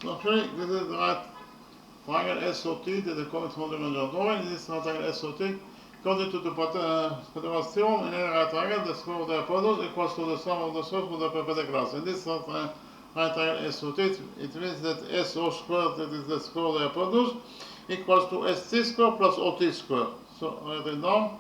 So actually, this is the right triangle SOT that is coming from the major drawing. This right triangle SOT, according to the Pythagoras theorem, in any right triangle, the square of the hypotenuse equals to the sum of the sides with the perpendiculars. In this right triangle SOT, it means that SO squared, that is the square of the hypotenuse, equals to ST squared plus OT squared. So write it down.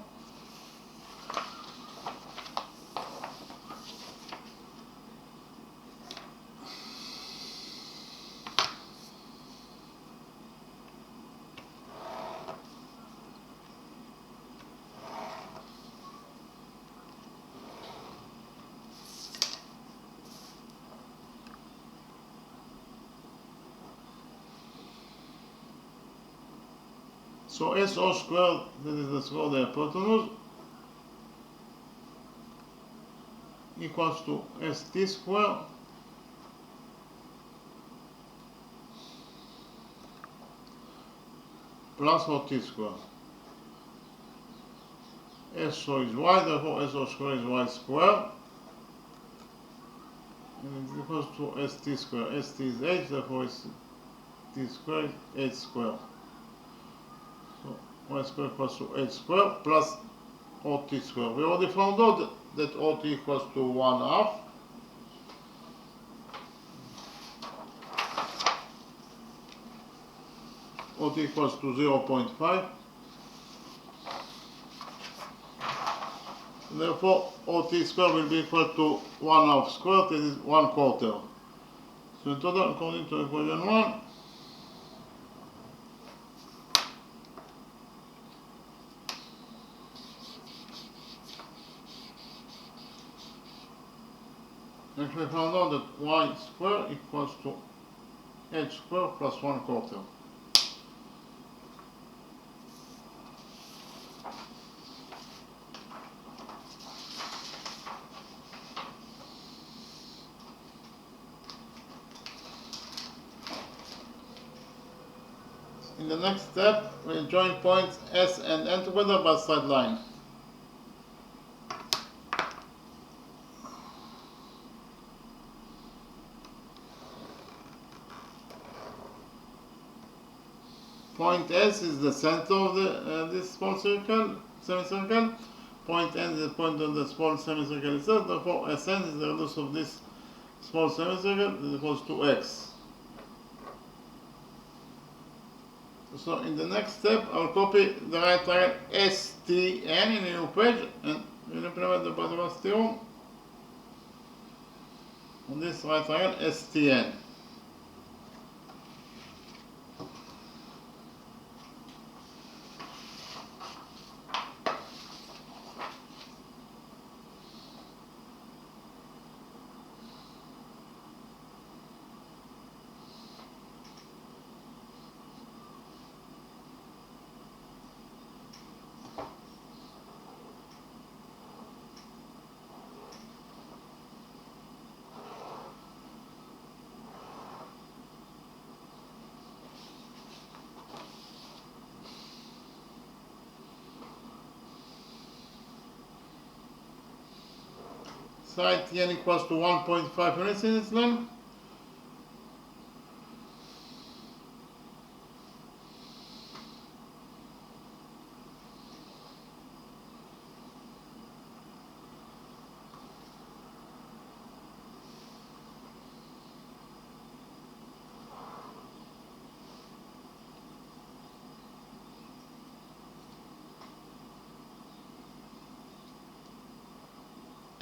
So SO squared, that is the square of the hypotenuse, equals to ST squared plus OT squared. SO is y, therefore SO squared is y squared, and it equals to ST squared. ST is h, therefore ST squared is h squared. So y squared equals to h squared plus OT squared. We already found out that OT equals to 1/2. OT equals to 0.5. Therefore, OT squared will be equal to 1/2 squared, that is 1/4. So in total, according to equation 1, actually found out that y squared equals to h squared plus 1/4. In the next step, we'll join points S and N together by straight line. Point S is the center of this small circle, semicircle. Point N is the point of the small semicircle itself. Therefore, Sn is the radius of this small semicircle is equals to x. So in the next step, I'll copy the right triangle STN in a new page and we'll implement the Pythagoras theorem on this right triangle STN. Side Tn equals to 1.5 units in its length.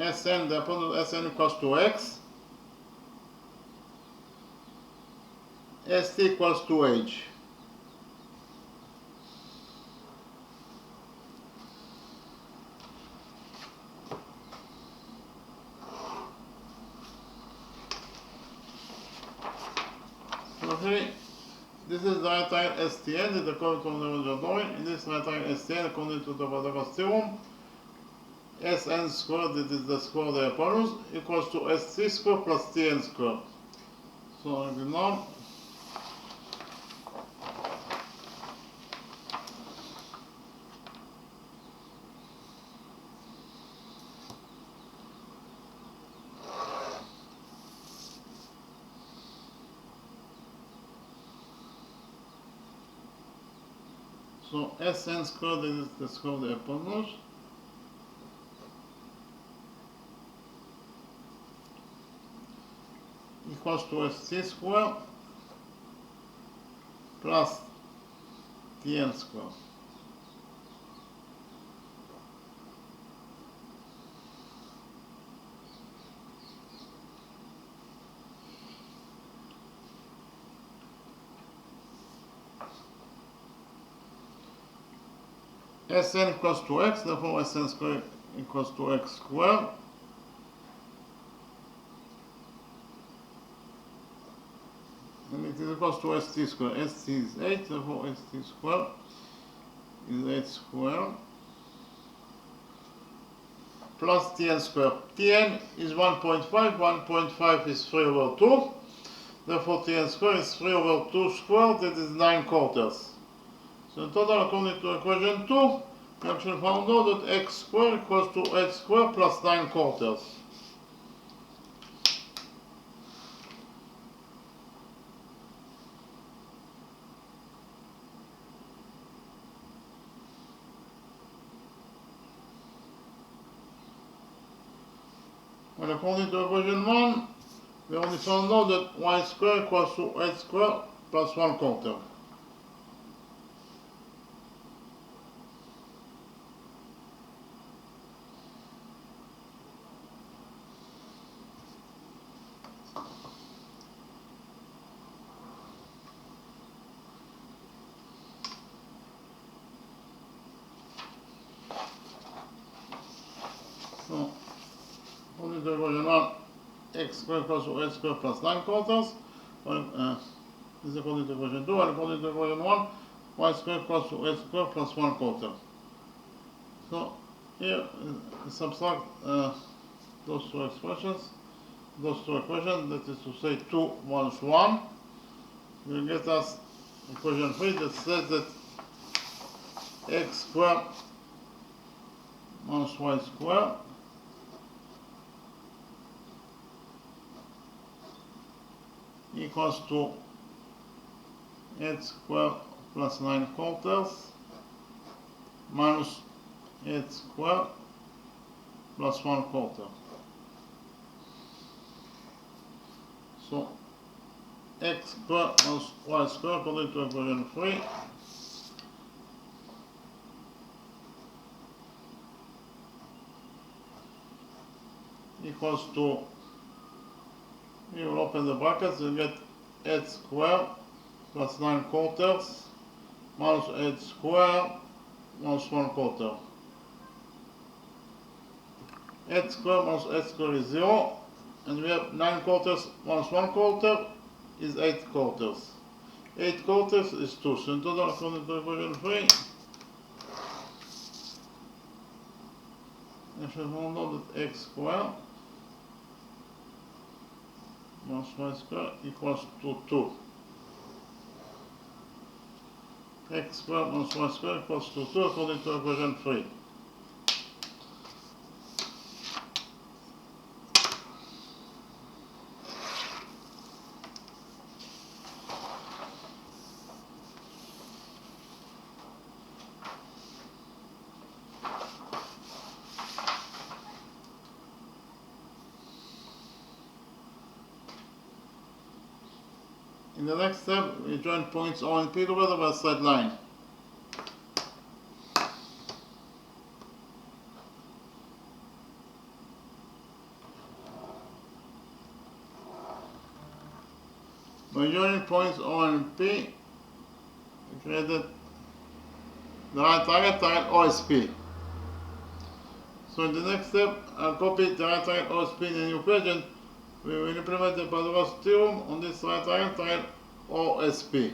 Sn, the hypotenuse Sn equals to x. St equals to h. So here, this is the right triangle STN, that according to the original drawing. In this right triangle STN, according to the Pythagoras theorem, Sn squared, that is the square of the hypotenuse, equals to St squared plus Tn squared. So now, so Sn squared, that is the square of the hypotenuse, equals to St squared plus Tn squared. Sn equals to x, therefore Sn squared equals to x squared. And it is equals to St squared. St is 8, therefore St squared is 8 squared plus Tn squared. Tn is 1.5, 1.5 is 3 over 2. Therefore, Tn squared is 3 over 2 squared, that is 9 quarters. So in total, according to equation 2, we actually found out that x squared equals to 8 squared plus 9 quarters. And according to equation 1, we only found out that y squared equals to 8 squared plus 1 quarter. So, according to equation 1, x squared equals to 8 squared plus 9 quarters. This is according to equation 2, and according to equation 1, y squared equals to 8 squared plus 1 quarter. So, here, subtract those two expressions, that is to say 2 minus 1, will get us equation 3 that says that x squared minus y squared equals to 8 squared plus 9 quarters minus 8 squared plus 1 quarter. So x squared minus y squared according to equation 3 equals to, you will open the brackets, you get 8 squared plus 9 quarters minus 8 squared minus 1 quarter. 8 squared minus 8 squared is 0, and we have 9 quarters minus 1 quarter is 8 quarters. 8 quarters is 2, so in total according to equation 3, I should found out that x squared minus y squared equals to 2. X squared minus y squared equals to 2 according to equation 3. In the next step, we join points O and P together by a straight line. By joining points O and P, we created the right triangle OSP. So in the next step, I'll copy the right triangle OSP in a new page, and we will implement the Pythagoras theorem on this right triangle OSP.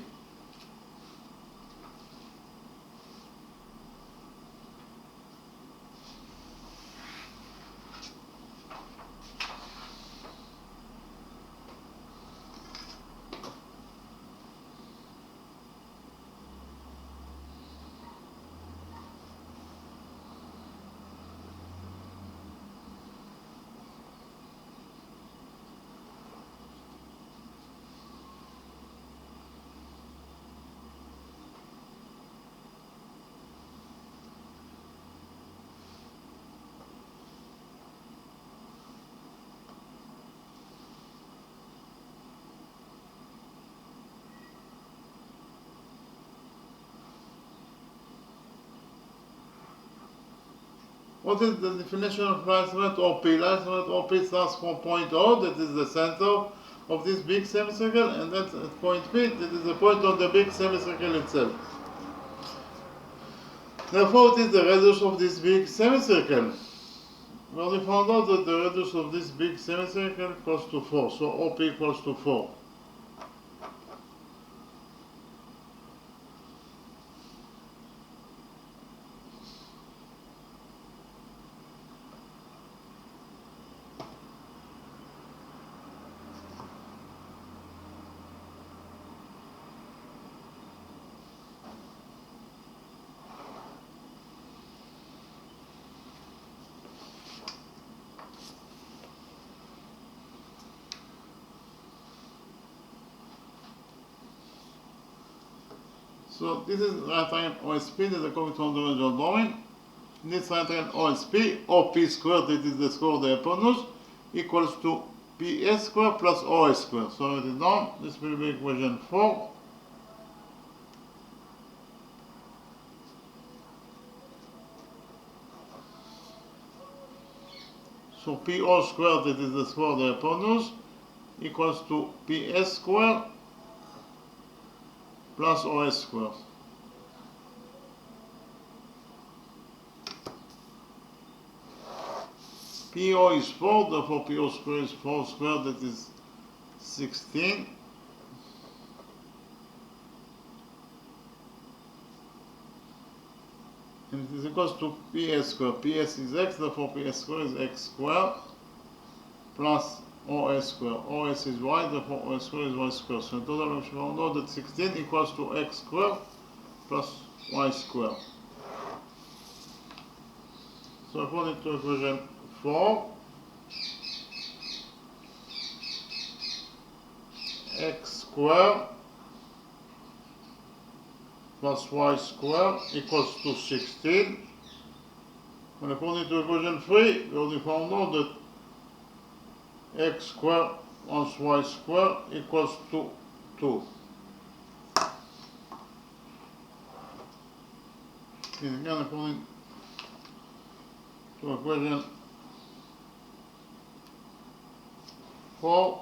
What is the definition of line segment OP? Line segment OP starts from point O, that is the center of this big semicircle, and then at point P, that is the point of the big semicircle itself. Therefore, it is the radius of this big semicircle. Well, we found out that the radius of this big semicircle equals to 4, so OP equals to 4. So this is right triangle OSP, that is according to the original drawing. This right triangle OSP, or P squared, that is the square of the hypotenuse, equals to PS squared plus OS squared. So write it down. This will be equation 4. So PO squared, that is the square of the hypotenuse, equals to PS squared plus OS squared. PO is 4, therefore PO squared is 4 squared, that is 16. And it is equals to PS squared. PS is x, therefore PS squared is x squared plus OS squared. OS is y, therefore OS squared is y squared. So in total we found out that 16 equals to x squared plus y squared. So according to equation 4, x squared plus y squared equals to 16. And according to equation 3, we already found out that x squared plus y squared equals to 2. And again, according to equation 4,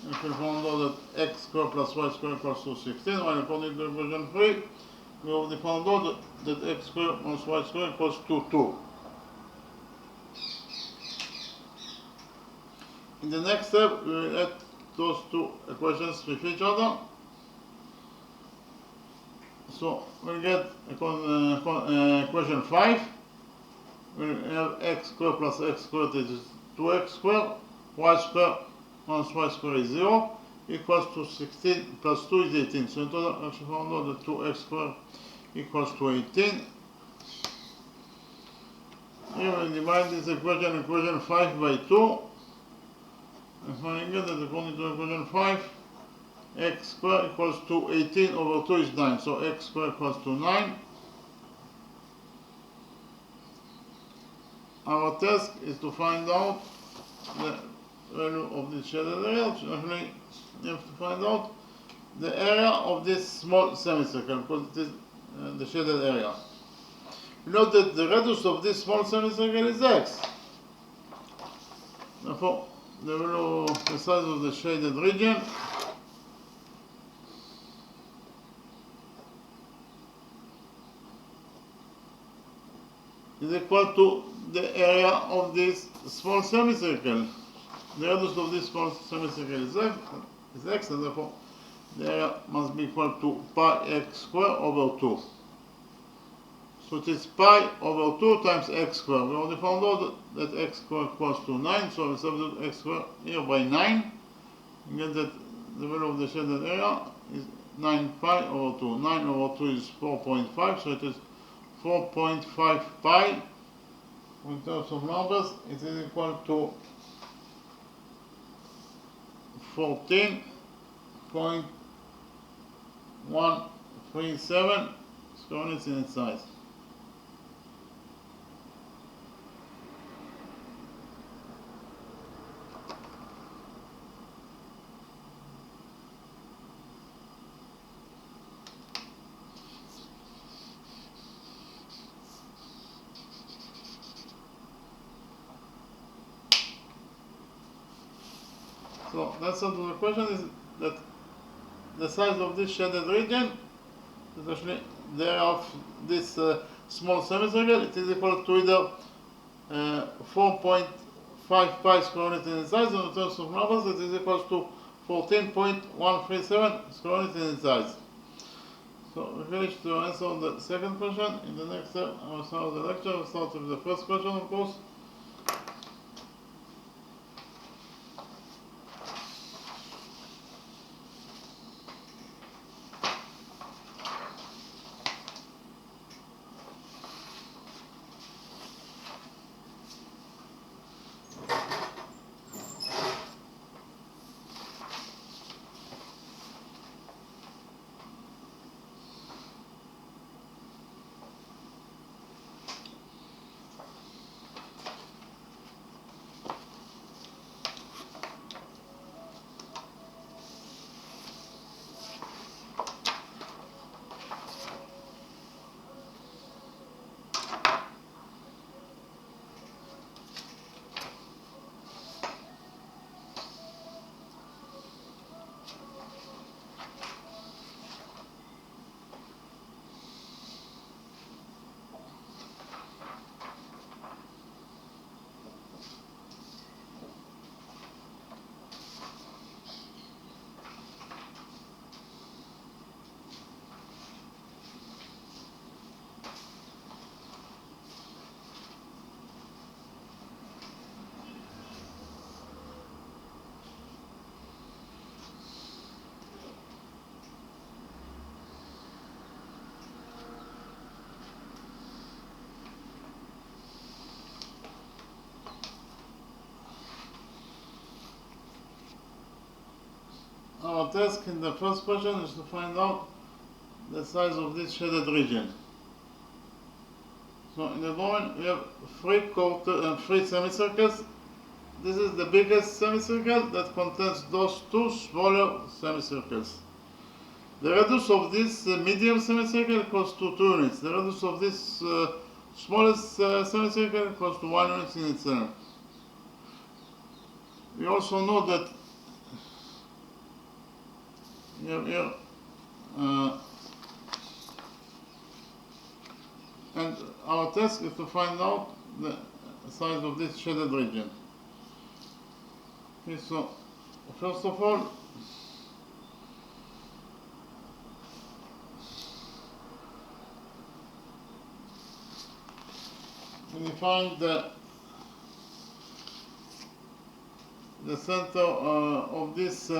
if we found out that x squared plus y squared equals to 16, while according to equation 3, we already found out that x squared plus y squared equals to 2. In the next step, we will add those two equations with each other. So we'll get equation 5. We'll have x squared plus x squared is 2x squared, y squared minus y squared is 0, equals to 16 plus 2 is 18. So in total, we actually found out that 2x squared equals to 18. Here we divide this equation 5 by 2. And finally get that according to equation 5, x squared equals to 18 over 2 is 9. So x squared equals to 9. Our task is to find out the value of the shaded area. Actually, you have to find out the area of this small semicircle, because it is the shaded area. Note that the radius of this small semicircle is x. Therefore, the value of the size of the shaded region is equal to the area of this small semicircle. The radius of this small semicircle is x, and therefore the area must be equal to pi x squared over 2. So it is pi over 2 times x squared. We already found out that x squared equals to 9, so we substitute x squared here by 9. You get that the value of the shaded area is 9 pi over 2. 9 over 2 is 4.5, so it is 4.5 pi. In terms of numbers, it is equal to 14.137 square units in its size. So the answer to the question is that the size of this shaded region is actually the area of this small semicircle. It is equal to either 4.5 pi square units in its size, or in terms of numbers, it is equal to 14.137 square units in its size. So we finished to answer the second question. In the next step, I will start the lecture. I will start with the first question, of course. our task in the first question is to find out the size of this shaded region. So in the drawing we have three semicircles. This is the biggest semicircle that contains those two smaller semicircles. The radius of this medium semicircle equals to 2 units. The radius of this smallest semicircle equals to 1 unit in itself. We also know that here and our task is to find out the size of this shaded region. Okay, so first of all, we find the center of this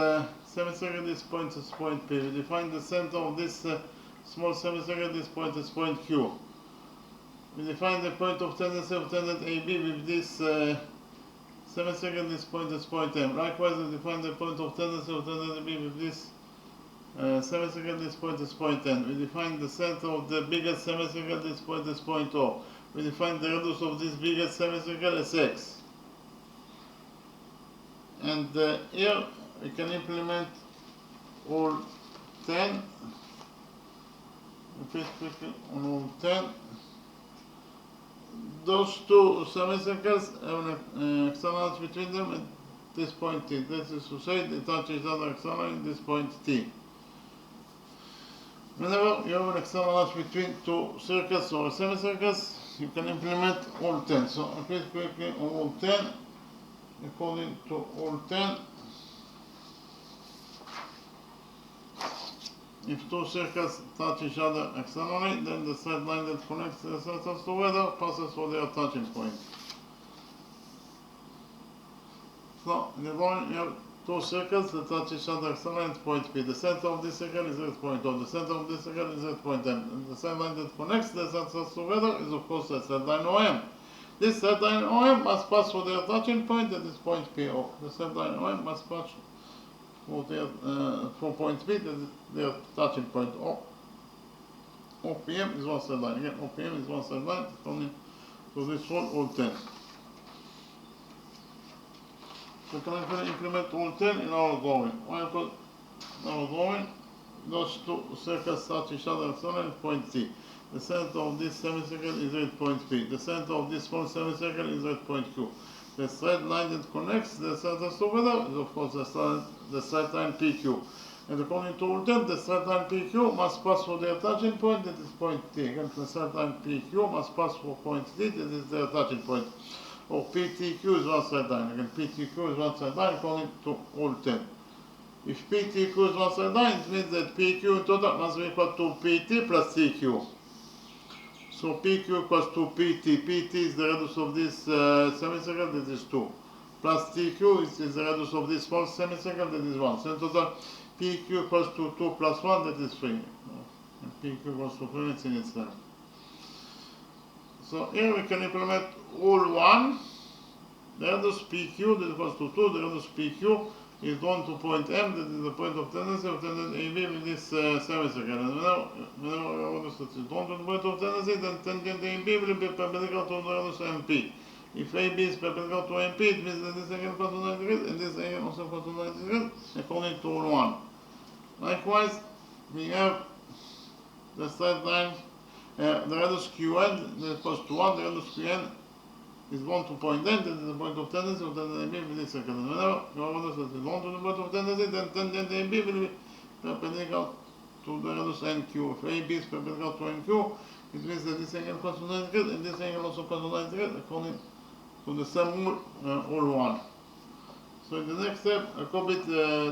semicircle. This point is point P. We define the center of this small semicircle. This point is point Q. We define the point of tendency of tangent AB with this semicircle. This point is point M. Likewise, we define the point of tendency of tangent AB with this semicircle. This point is point N. We define the center of the biggest semicircle. This point is point O. We define the radius of this biggest semicircle as X. And here we can implement all 10. Repeat quickly on all 10. Those two semicircles have an external between them at this point T. That is to say, they touch each other externally at this point T. Whenever you have an external arch between two circles or semicircles, you can implement all 10. So repeat quickly on all 10. According to all 10, if two circles touch each other externally, then the straight line that connects the circles together passes for their touching point. So in the drawing you have two circles that touch each other externally at point P. The center of this circle is at point O. The center of this circle is at point M. And the straight line that connects the circles together is of course the straight line OM. This straight line OM must pass for their touching point at this point PO. The straight line OM must pass for their for point P, that is their touching point. OPM is one straight line. Again, OPM is one straight line. So this one, all 10. So can I implement all 10 in our drawing? Why? Because in our drawing, those two circles touch each other externally at point T. The center of this semicircle is at point P. The center of this small semicircle is at point Q. The straight line that connects the centers together is of course the straight line PQ. And according to all 10, the straight line PQ must pass for their touching point, that is point T. Again, the straight line PQ must pass for point T, that is their touching point. Or PTQ is one straight line. Again, PTQ is one straight line according to all 10. If PTQ is one straight line, it means that PQ in total must be equal to PT plus TQ. So PQ equals to PT. PT is the radius of this semicircle, that is 2. Plus TQ is the radius of this small semicircle, that is 1. So in total, PQ equals to 2 plus 1, that is 3. And PQ equals to 3 units in itself. So here we can implement all 1. The radius PQ that equals to 2, the radius PQ is drawn to point M, that is the point of tendency of tangent AB with this semicircle. And whenever a radius that is drawn to the point of tendency, then tangent AB will be perpendicular to the radius MP. If AB is perpendicular to MP, it means that this angle equals to 90 degrees, and this angle also equals to 90 degrees, according to all 1. Likewise, we have the straight line, the radius QN that equals to 1, the radius QN is drawn to point N, that is the point of tendency of tangent AB with this circle. And whenever your radius that is drawn to the point of tendency, then tangent AB will be perpendicular to the radius NQ. If AB is perpendicular to NQ, it means that this angle equals to 90 degrees, and this angle also equals to 90 degrees, according to the same rule, all 1. So in the next step, I copied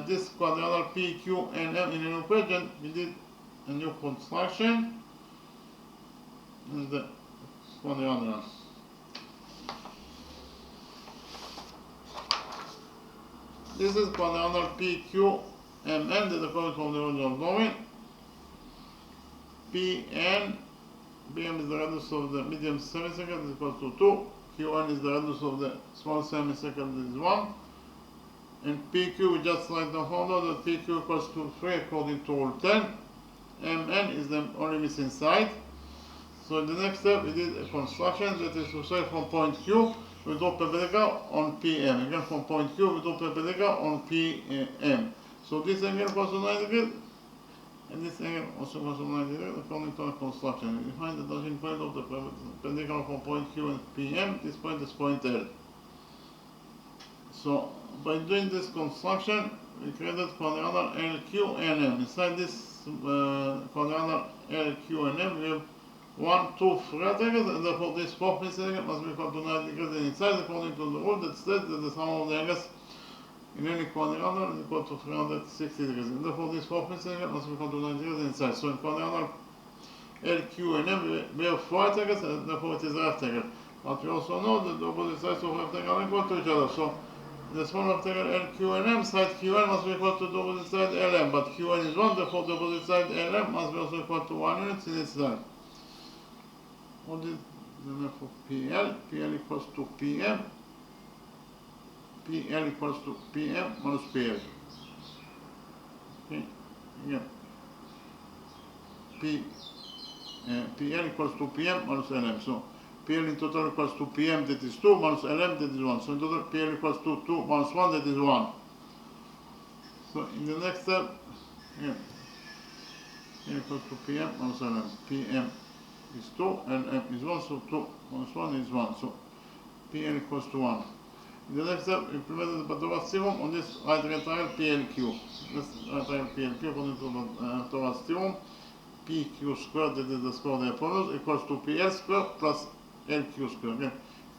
this quadrangle P, Q, and M in a new page, and we did a new construction in the quadrangle. This is quadrangle PQ and N that comes from the original drawing. PN, BM is the radius of the medium semicircle, that is equal to 2. QN is the radius of the small semicircle, that is 1. And PQ, we just write the formula that PQ equals to 3 according to rule 10. MN is the only missing side. So in the next step, we did a construction, that is to say from point Q, we draw perpendicular on PM. Again, from point Q, we draw perpendicular on PM. So this angle equals to 90 degrees, and this angle also equals to 90 degrees according to the construction. We find the touching point of the perpendicular from point Q and PM. This point is point L. So by doing this construction, we created quadrilateral LQ and M. Inside this quadrilateral LQ and M, we have 1, 2, 3 angles, and therefore this fourth missing angle must be equal to 90 degrees inside, according to the rule that states that the sum of the angles in any quadrilateral is equal to 360 degrees. And therefore this fourth missing angle must be equal to 90 degrees inside. So in quadrilateral LQ and M, we have 4 angles, and therefore it is a rectangle. But we also know that the opposite sides of rectangle are equal to each other. So the small rectangle LQ and M, side QN must be equal to the opposite side LM. But QN is 1, therefore the opposite side LM must be also equal to 1 unit in its side. What is the length of PL? PL equals to PM. PL equals to PM minus PL. Okay, again. PL equals to PM minus LM. So PL in total equals to PM, that is 2, minus LM, that is 1. So in total PL equals to 2 minus 1, that is 1. So in the next step, again, PL equals to PM minus LM. PM is 2 and M is 1, so 2 minus 1 is 1. So PL equals to 1. In the next step, we implemented the Pythagoras theorem on this right rectangle PLQ. This right triangle PLQ, according to the Pythagoras theorem, PQ squared, that is the square of the hypotenuse, equals to PL squared plus LQ squared. Again,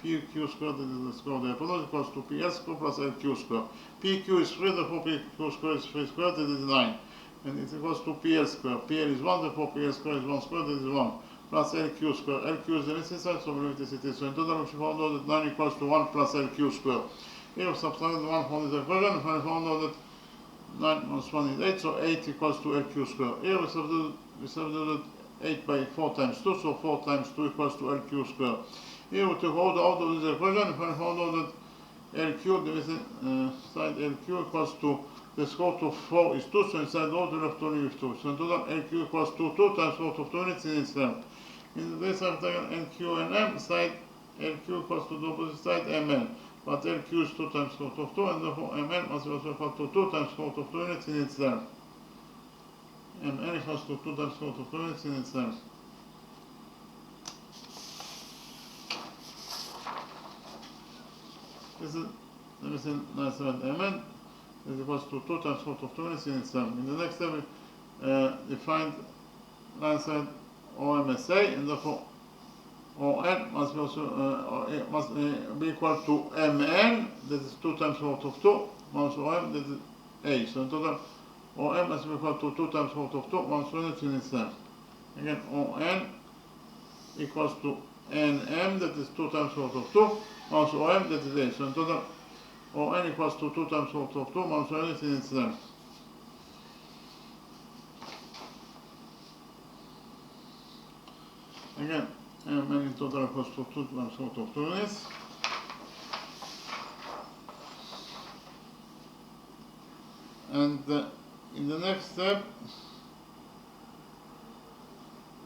PQ squared, that is the square of the hypotenuse, equals to PL squared plus LQ squared. PQ is 3, therefore PQ squared is 3 squared, that is 9. And it equals to PL squared. PL is 1, therefore PL squared is 1 squared, that is 1. Plus LQ squared. LQ is the missing side, so we leave this it is. So in total, we should find out that 9 equals to 1 plus LQ squared. Here we subtract the 1 from this equation, and we found out that 9 minus 1 is 8, so 8 equals to LQ squared. Here we substituted 8 by 4 times 2, so 4 times 2 equals to LQ squared. Here we took order out of this equation, and we found out that LQ, the missing side LQ equals to the square root of 4 is 2, so inside the order left only with 2. So in total LQ equals to 2 times square root of 2 units in its length. In this rectangle NQ and M, side LQ equals to the opposite side MN. But LQ is 2 times square root of 2, and therefore MN must be also equal to 2 times square root of 2 units in its length. MN equals to 2 times square root of 2 units in its length. This is the missing line side MN is equals to 2 times square root of 2 units in its length. In the next step, we define line side OMSA, and therefore ON must be also must be equal to MN, that is 2 times square root of 2, minus OM, that is A. So in total, OM must be equal to 2 times square root of 2, minus 1 unit in its length. Again, ON equals to NM, that is 2 times square root of 2, minus OM, that is A. So in total, ON equals to 2 times square root of 2, minus 1 unit in its length. Again, MN in total equals to 2 times square root of 2 units. And in the next step,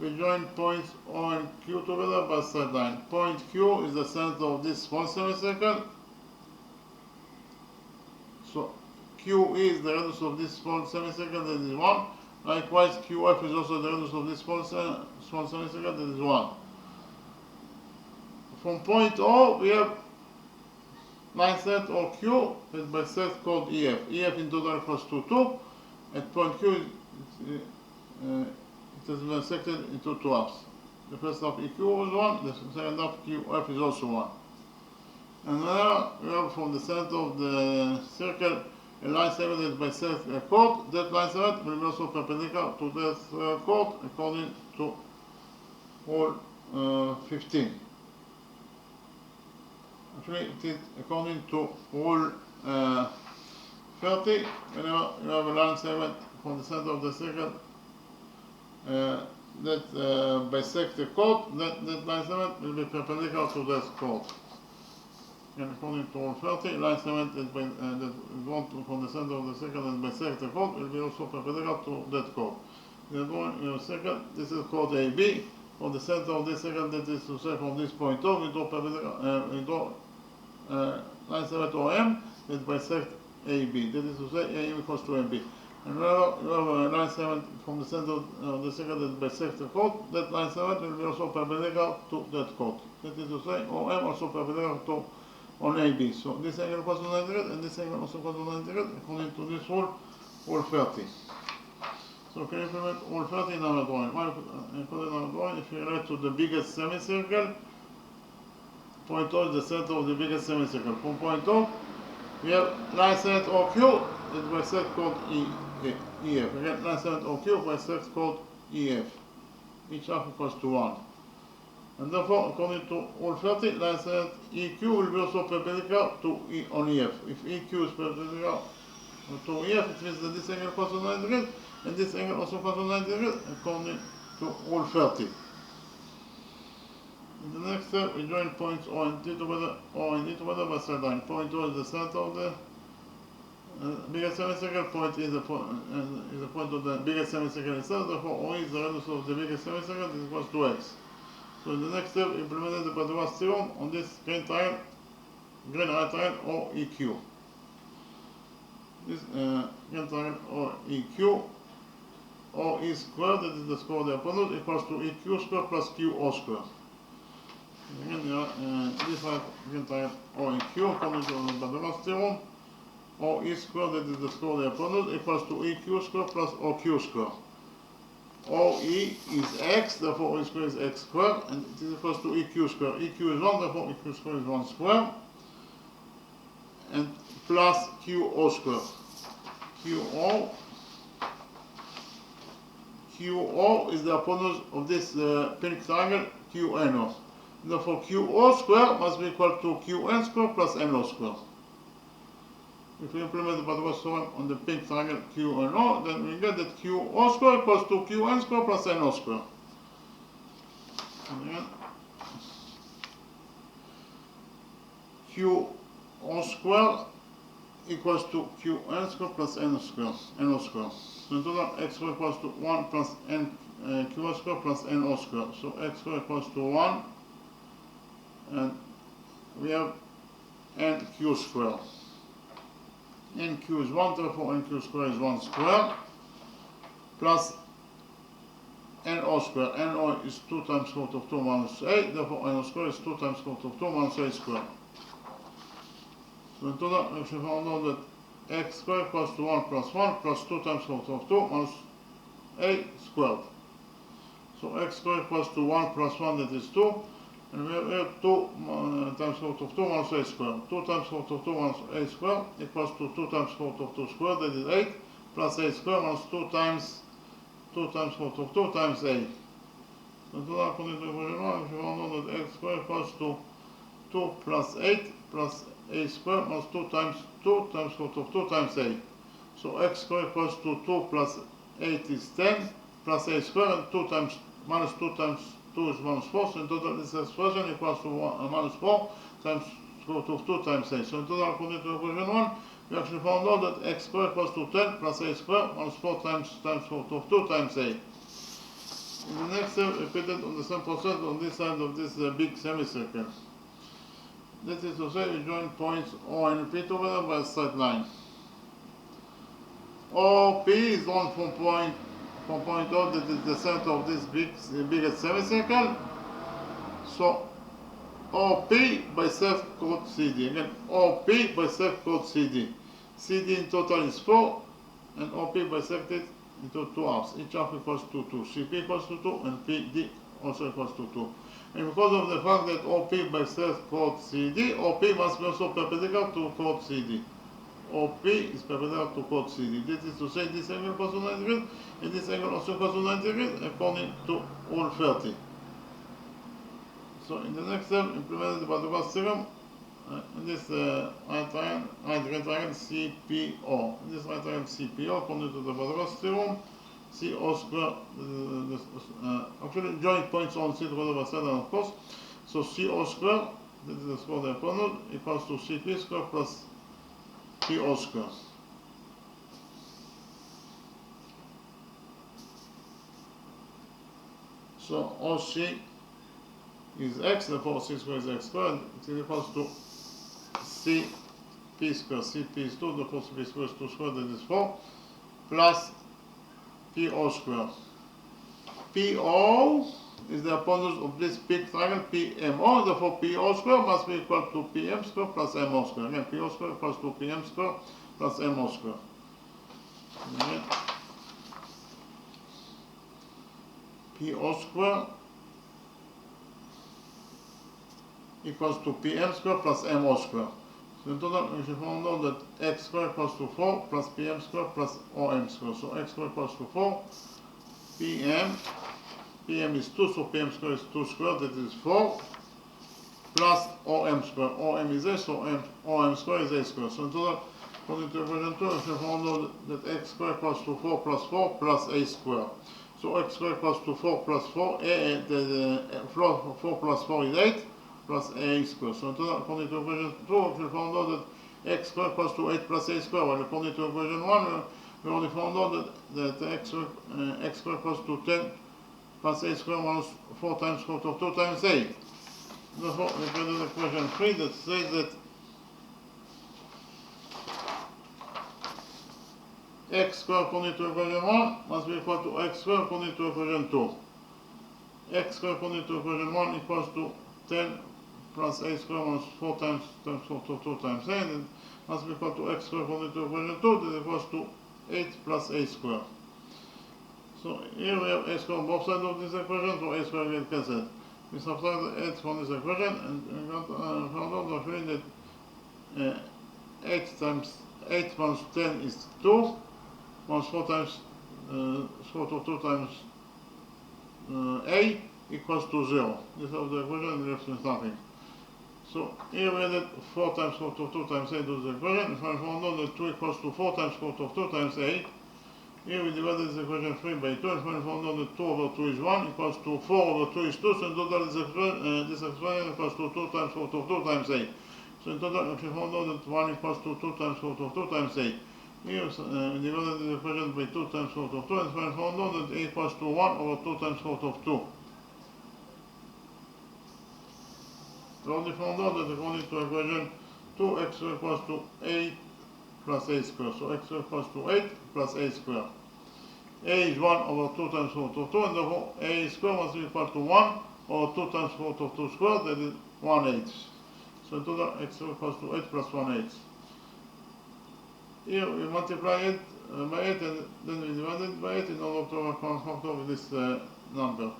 we join points O and Q together by straight line. Point Q is the center of this small semicircle. So QE is the radius of this small semicircle, that is 1. Likewise, QF is also the radius of this small semicircle, that is 1. From point O, we have line set or Q that bisect called EF. EF in total equals to 2. At point Q, it has been bisected into 2 halves. The first half EQ is 1, the second half QF is also 1. And now we have from the center of the circle a line segment that bisects a chord. That line segment will be also perpendicular to that chord according to rule 15. Actually, it is according to rule 30. Whenever you have a line segment from the center of the circle that bisects the chord, that line segment will be perpendicular to that chord. and according to Rule 30, line segment that drawn from the center of the circle and bisect the chord will be also perpendicular to that chord. The drawing in a circle, this is called AB. From the center of this circle, that is to say from this point on, we draw perpendicular, line segment OM that bisect AB. That is to say AM equals to MB. And whenever you have a line segment from the center of the circle that bisects the chord, that line segment will be also perpendicular to that chord. That is to say, OM also perpendicular to on AB. So this angle equals to 90 degrees, and this angle also equals to 90 degrees according to this rule, Rule 30. So can you implement Rule 30 in our drawing? If you relate to the biggest semicircle, point O is the center of the biggest semicircle. From point O, we have line segment OQ that bisects chord EF. Again, line segment OQ bisects chord EF. Each half equals to 1. And therefore, according to Rule 30, line segment EQ will be also perpendicular to on EF. If EQ is perpendicular to EF, it means that this angle equals to 90 degrees, and this angle also equals to 90 degrees, according to Rule 30. In the next step, we join points O and D together, by straight line. Point O is the center of the biggest semicircle. Point E is the point of the biggest semicircle itself. Therefore, O is the radius of the biggest semicircle. This equals to X. So in the next step, implement the Pythagoras theorem on this green right triangle OEQ. This green triangle OEQ, OE squared, that is the square of the hypotenuse, equals to EQ squared plus QO squared. Again, this green triangle OEQ, according to the Pythagoras theorem, OE squared, that is the square of the hypotenuse, equals to EQ squared plus OQ squared. OE is X, therefore OE squared is X squared, and it is equals to EQ squared. EQ is 1, therefore EQ squared is 1 squared, and plus QO squared. QO is the hypotenuse of this pink triangle, QNO. Therefore QO squared must be equal to QN squared plus NO squared. If we implement the Pythagoras theorem on the pink triangle QNO, then we get that QO squared equals to QN squared plus NO squared. And again, QO squared equals to QN squared plus NO squared. So in total, X squared equals to 1 plus QO squared plus NO squared. So X squared equals to 1, and we have NQ squared. NQ is 1, therefore NQ squared is 1 squared, plus NO squared. NO is 2 times square root of 2 minus 8, therefore NO squared is 2 times square root of 2 minus 8 squared. So in total, we should found out that X squared equals to 1 plus 1 plus 2 times square root of 2 minus 8 squared. So X squared equals to 1 plus 1, that is 2. And we have 2 times square root of 2 minus 8 squared. 2 times square root of 2 minus 8 squared equals to 2 times square root of 2 squared, that is 8, plus 8 squared minus 2 times square root of 2 times 8. So according to equation 1, if you want to know that X squared equals to 2 plus 8 plus 8 squared minus 2 times square root of 2 times 8. So X squared equals to 2 plus 8 is 10, plus 8 squared, and 2 times minus 2 times 2 is minus 4, so in total this expression equals to minus 4 times square root of 2 times 8. So in total, according to equation 1, we actually found out that X squared equals to 10 plus 8 squared minus 4 times square root of 2 times 8. In the next step, repeated on the same process on this side of this big semicircle. That is to say, we join points O and P together by a straight line. OP is drawn from point O, that is the center of this biggest semicircle. So OP bisects chord CD. Again, OP bisects chord CD. CD in total is 4, and OP bisected into 2 halves. Each half equals to 2. CP equals to 2, and PD also equals to 2. And because of the fact that OP bisects chord CD, OP must be also perpendicular to chord CD. OP is perpendicular to chord CD. That is to say, this angle equals to 90 degrees, and this angle also equals to 90 degrees, according to Rule 30. So in the next step, implement the Pythagoras theorem in this right triangle CPO. In this right triangle CPO, according to the Pythagoras theorem, CO square, actually joint points on C together by side, of course. So CO square this is the square of the hypotenuse, equals to CP square plus PO square. So OC is x, therefore C square is x squared. It is equals to CP square. CP is 2, therefore CP square is 2 squared, that is 4, plus PO square. PO is the hypotenuse of this big triangle PMO, therefore PO square must be equal to PM square plus MO square. Again, PO square equals to PM square plus MO square. Again, PO square equals to PM square plus MO square. So in total, we should find out that x square equals to 4 plus PM square plus OM square. So x square equals to 4, PM is 2, so PM square is 2 squared, that is 4, plus OM square. OM is a, so OM square is a square. So in total, according to equation 2, we should find out that x square equals to 4 plus a square. So x square equals to 4 plus 4, 4 plus 4 is 8, plus a square. So in total, according to equation 2, we should find out that x square equals to 8 plus a square. While according to equation 1, we only found out that x square equals to 10 plus a square minus 4 times square root of 2 times a. Therefore, we can do equation 3 that says that x square according to equation 1 must be equal to x square according to equation 2. X square according to equation 1 equals to 10 plus a square minus 4 times square root of 2 times a, and it must be equal to x square according to equation 2, that equals to 8 plus a square. So here we have a square on both sides of this equation, so a square gets cancelled. We subtract the 8 from this equation, and we found out actually that 8 times 10 is 2, minus 4 times square root of 2 times a equals to 0. This is the equation, we have to nothing. So here we have that 4 times square root of 2 times a do the equation. If I found out that 2 equals to 4 times square root of 2 times a, here we divided this equation 3 by 2, and we found out that 2 over 2 is 1 equals to 4 over 2 is 2, so in total this expression equals to 2 times square root of 2 times a. So in total, if we found out that 1 equals to 2 times square root of 2 times a, here we divided the equation by 2 times square root of 2, and we found out that a equals to 1 over 2 times square root of 2. We only found out that according to equation 2, x square equals to 8 plus a square. So x square equals to 8 plus a square. A is 1 over 2 times square root of 2, and therefore a square must be equal to 1 over 2 times square root of 2 squared, that is 1/8. So in total, x square equals to 8 plus 1/8. Here we multiply it by 8, and then we divide it by 8 in order to overcome factor with this number.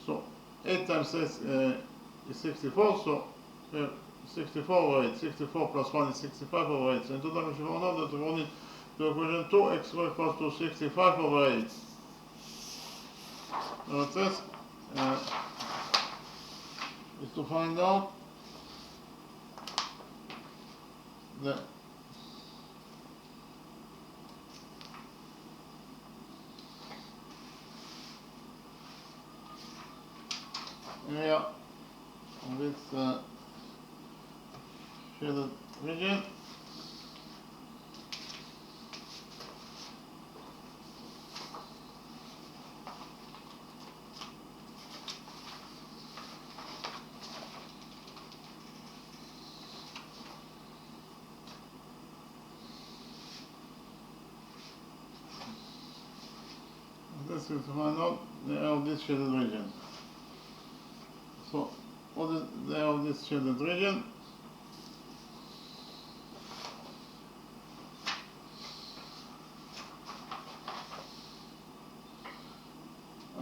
So 8 times 8 is 64, so 64 over 8. 64 plus 1 is 65 over 8. So in total, we should find out that according to equation 2, x square equals to 65 over 8. Our test is to find out the area of this shaded region. This is to find out the area of this shaded region. So, what is the area of this shaded region?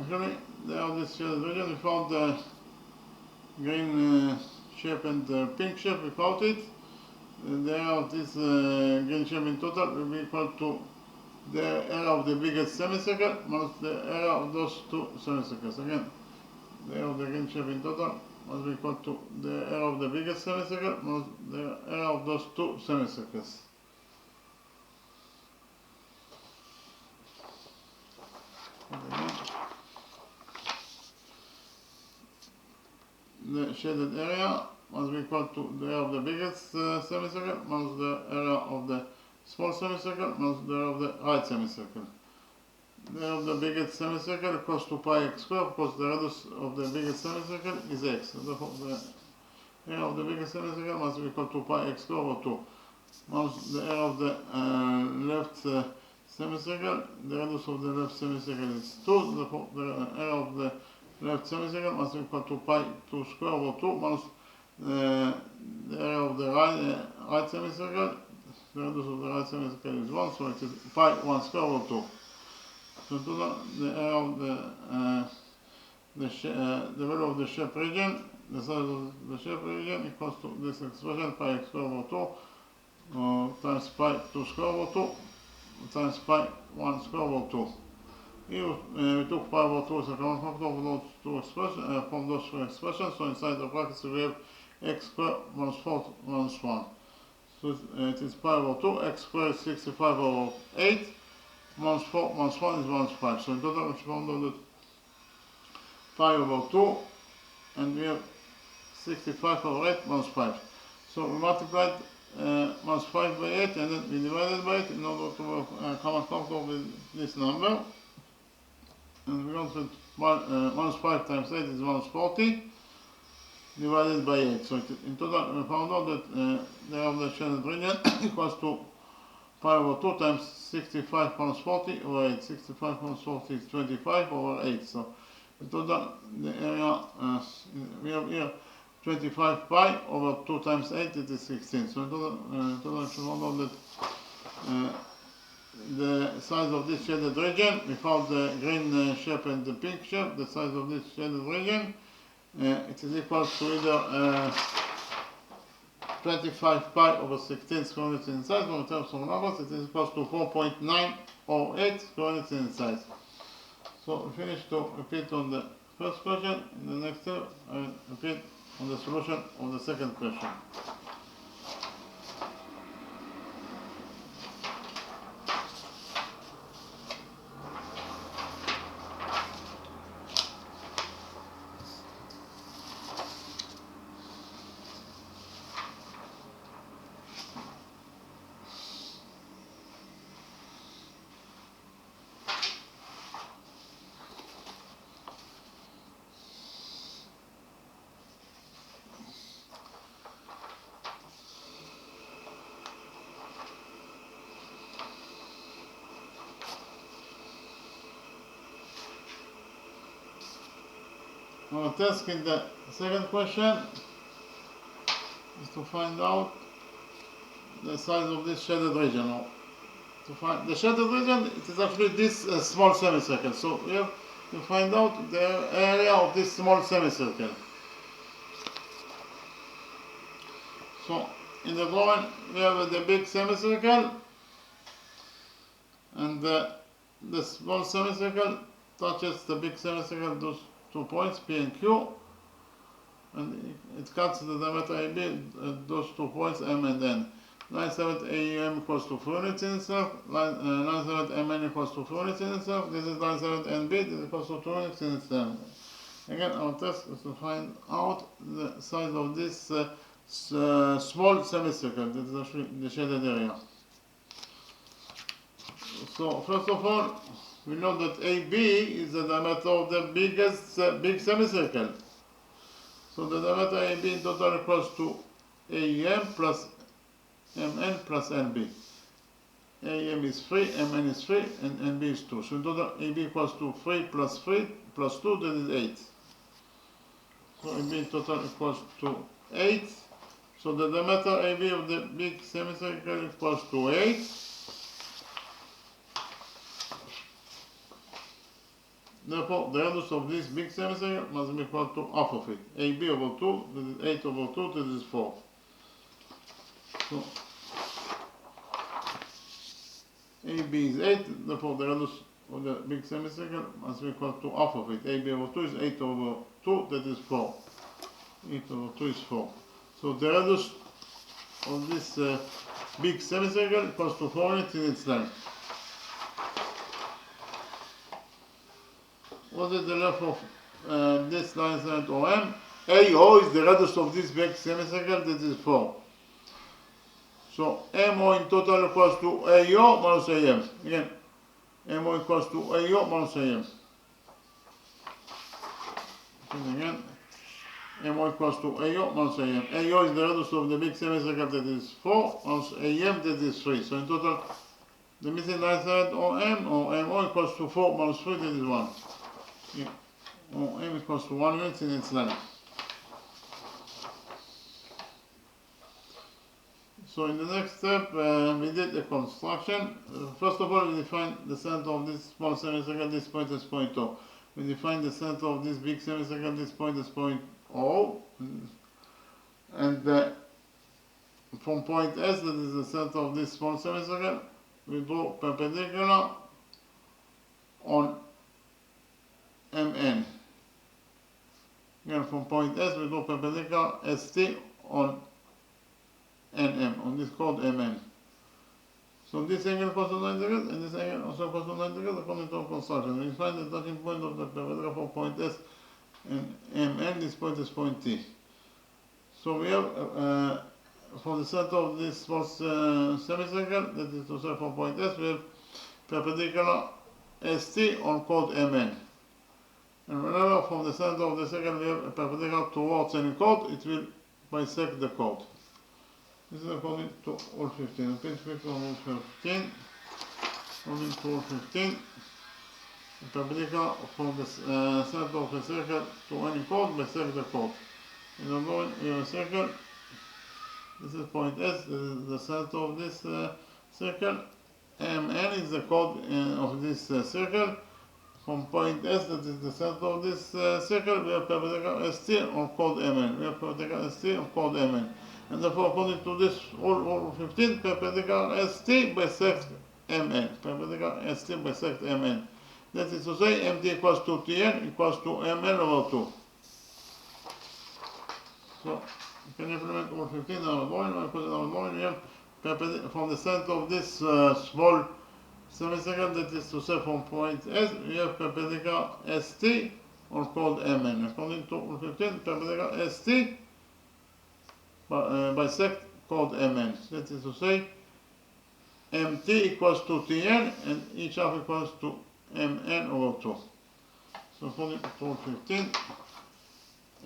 Actually, the area of this shaded region, we found the green shape and the pink shape, we found it. The area of this green shape in total will be equal to the area of the biggest semicircle minus the area of those two semicircles. Again, the area of the green shape in total must be equal to the area of the biggest semicircle minus the area of those two semicircles. Again, the shaded area must be equal to the area of the biggest semicircle minus the area of the small semicircle minus the area of the right semicircle. The area of the biggest semicircle equals to pi x squared because the radius of the biggest semicircle is x. So therefore, the area of the biggest semicircle must be equal to pi x squared over 2. Minus the area of the left semicircle, the radius of the left semicircle is 2. Therefore, the area of the left semicircle must be equal to pi 2 squared over 2 minus the area of the right semicircle. The radius of the right semicircle is 1, so it is pi 1 squared over 2. So to the area of the value of the shape region, the size of the shape region equals to this expression pi x squared over 2 times pi 2 squared over 2 times pi 1 squared over 2. Here we took pi over 2 as a common factor of those two expressions, from those two expressions, so inside the brackets we have x squared minus 4 minus 1. So it is pi over 2, x squared is 65 over 8, minus 4 minus 1 is minus 5. So in total we found out that pi over 2, and we have 65 over 8 minus 5. So we multiplied minus 5 by 8 and then we divided by it in order to have a common factor with this number. And we got that minus 5 times 8 is minus 40 divided by 8. So in total we found out that the area of the shaded region equals to pi over 2 times 65 minus 40 over 8. 65 minus 40 is 25 over 8. So in total the area, we have here 25 pi over 2 times 8, it is 16. So in total we found out that the size of this shaded region, we found the green shape and the pink shape, the size of this shaded region, it is equal to either 25 pi over 16 square units in size, or in terms of numbers, it is equal to 4.908 square units in size. So we finish to repeat on the first question. In the next step, I will repeat on the solution of the second question. Our task in the second question is to find out the size of this shaded region. Or to find the shaded region, it is actually this small semicircle. So we have to find out the area of this small semicircle. So in the drawing we have the big semicircle, and the small semicircle touches the big semicircle, those 2 points P and Q, and it cuts the diameter AB at those 2 points M and N. Line 7 AEM equals to 4 units in itself, line 7 MN equals to 4 units in itself, this is line 7 NB, this is equals to 2 units in itself. Again, our task is to find out the size of this small semicircle, that is actually the shaded area. So first of all, we know that AB is the diameter of the big semicircle. So the diameter AB in total equals to AEM plus MN plus NB. AEM is 3, MN is 3, and NB is 2. So in total AB equals to 3 plus 2, that is 8. So AB in total equals to 8. So the diameter AB of the big semicircle equals to 8. Therefore, the radius of this big semicircle must be equal to half of it. AB over 2, that is 8 over 2, that is 4. So, AB is 8, therefore the radius of the big semicircle must be equal to half of it. AB over 2 is 8 over 2, that is 4. 8 over 2 is 4. So the radius of this big semicircle equals to 4 units in its length. What is the length of this line 7 OM? AO is the radius of this big semicircle, that is 4. So MO in total equals to AO minus AM. Again, MO equals to AO minus AM. And again, MO equals to AO minus AM. AO is the radius of the big semicircle, that is 4, minus AM, that is 3. So in total, the missing line segment OM or MO equals to 4 minus 3, that is 1. Yeah. OM equals to 1 unit in its length. So in the next step, we did a construction. First of all, we define the center of this small semicircle, this point is point O. We define the center of this big semicircle, this point is point O. And from point S, that is the center of this small semicircle, we draw perpendicular on MN. Again, from point S, we draw perpendicular ST on NM, on this chord MN. So this angle equals to 90 degrees, and this angle also equals to 90 degrees according to our construction. We find the touching point of the perpendicular from point S and MN, this point is point T. So we have, from the center of this small semicircle, that is to say from point S, we have perpendicular ST on chord MN. And whenever from the center of the circle we have a perpendicular towards any chord, it will bisect the chord. This is according to all 15. Page 15 on all 15. According to all 15, the perpendicular from the center of the circle to any chord bisect the chord. In other words, we have a circle. This is point S. This is the center of this circle. MN is the chord of this circle. From point S, that is the center of this circle, we have perpendicular ST on chord MN. We have perpendicular ST on chord MN. And therefore, according to this all 15, perpendicular ST bisects MN. Perpendicular ST bisects MN. That is to say, MT equals to TN equals to MN over 2. So, you can implement all 15 in our drawing. Because in our drawing, we have from the center of this small semicircle, that is to say from point S, we have perpendicular ST on chord MN. According to all 15, perpendicular ST bisect chord MN. That is to say, MT equals to TN and each half equals to MN over 2. So according to all 15,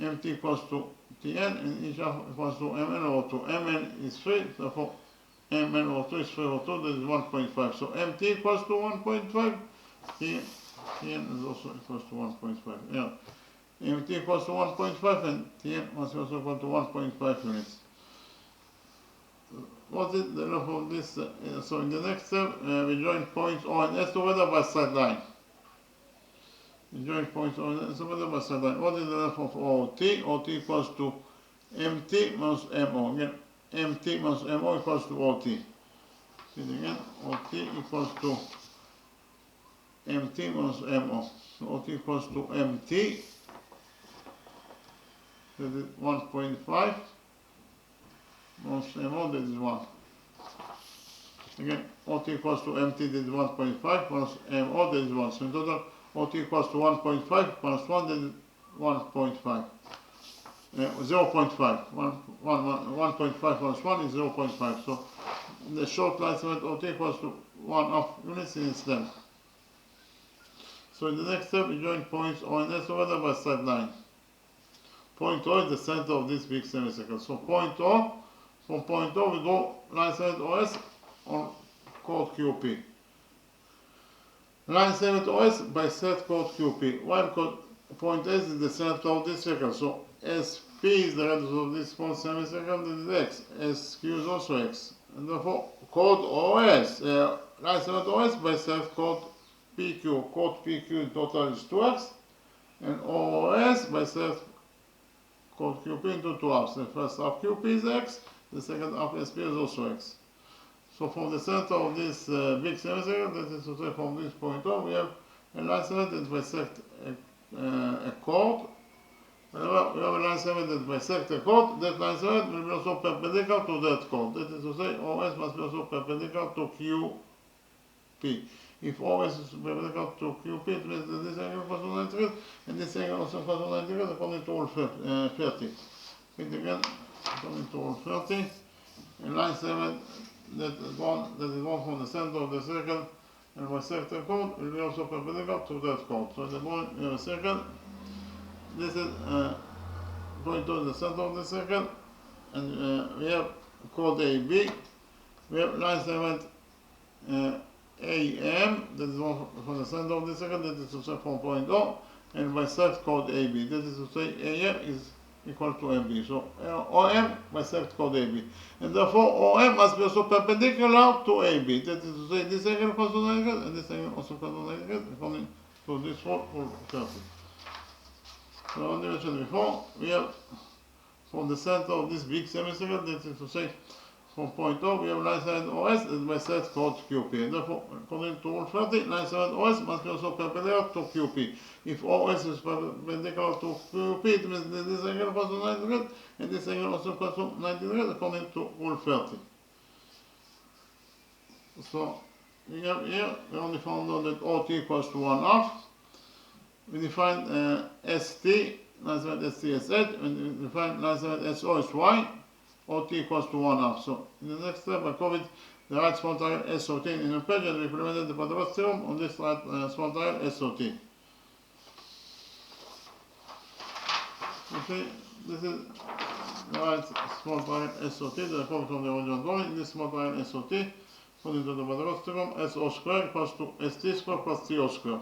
MT equals to TN and each half equals to MN over 2. MN is 3, therefore MN over 2 is 3 over 2, that is 1.5. So MT equals to 1.5, TN is also equals to 1.5. Yeah. MT equals to 1.5 and TN must also equal to 1.5 units. What is the length of this? So in the next step, we join points O and S together by straight line. We join points O and S together by straight line. What is the length of OT? OT equals to MT minus MO. Again, MT minus MO equals to OT. See it again, OT equals to MT minus MO. So OT equals to MT. That is 1.5 minus MO, that is 1. Again, OT equals to MT, that is 1.5 minus MO, that is 1. So in total, OT equals to 1.5 minus 1, that is 1.5. 0.5. 1.5 minus 1 is 0.5. So the short line segment OT equals to 1/2 units in its length. So in the next step, we join points O and S together by straight line. Point O is the center of this big semicircle. So point O, from point O we draw line segment OS on chord QP. Line segment OS bisect chord QP. While point S is the center of this circle. So SP is the radius of this small semicircle, that is X. SQ is also X. And therefore, chord OS, line segment OS bisects chord PQ. Chord PQ in total is 2X. And OS bisects chord QP into 2 halves. The first half QP is X, the second half SP is also X. So from the center of this big semicircle, that is to say from this point on, we have a line segment that bisects a chord. Whenever we have a line segment that bisects a chord, that line segment will be also perpendicular to that chord. That is to say, OS must be also perpendicular to QP. If OS is perpendicular to QP, it means that this angle equals to 90 degrees, and this angle also equals to 90 degrees according to rule 30. Read again, according to rule 30. In line 7, that is one from the center of the circle and my sector chord will be also perpendicular to that chord. So the point in a circle, this is going to the center of the circle, and we have chord AB. We have line segment AM, that is one from the center of the circle, that is to say from point O, and bisect chord AB. That is to say AM is equal to MB. So OM bisect chord AB. And therefore OM must be also perpendicular to AB. That is to say this angle equals to 90 degrees, and this angle also equals to 90 degrees, according to this rule 30. So as I mentioned before, we have from the center of this big semicircle, that is to say from point O, we have line segment OS and bisect chord QP. And therefore, according to rule 30, line segment OS must be also perpendicular to QP. If OS is perpendicular to QP, it means that this angle equals to 90 degrees, and this angle also equals to 90 degrees according to rule 30. So, we have here, we only found out that OT equals to 1/2. We define ST, line segment ST as H, and we define line segment SO as Y. OT equals to 1/2. So, in the next step, I copied the right small triangle SOT in a page and we implemented the Pythagoras theorem on this right small triangle SOT. Okay, this is the right small triangle SOT that I copied from the original drawing. This small triangle SOT, according to the Pythagoras theorem, SO squared equals to ST squared plus TO squared.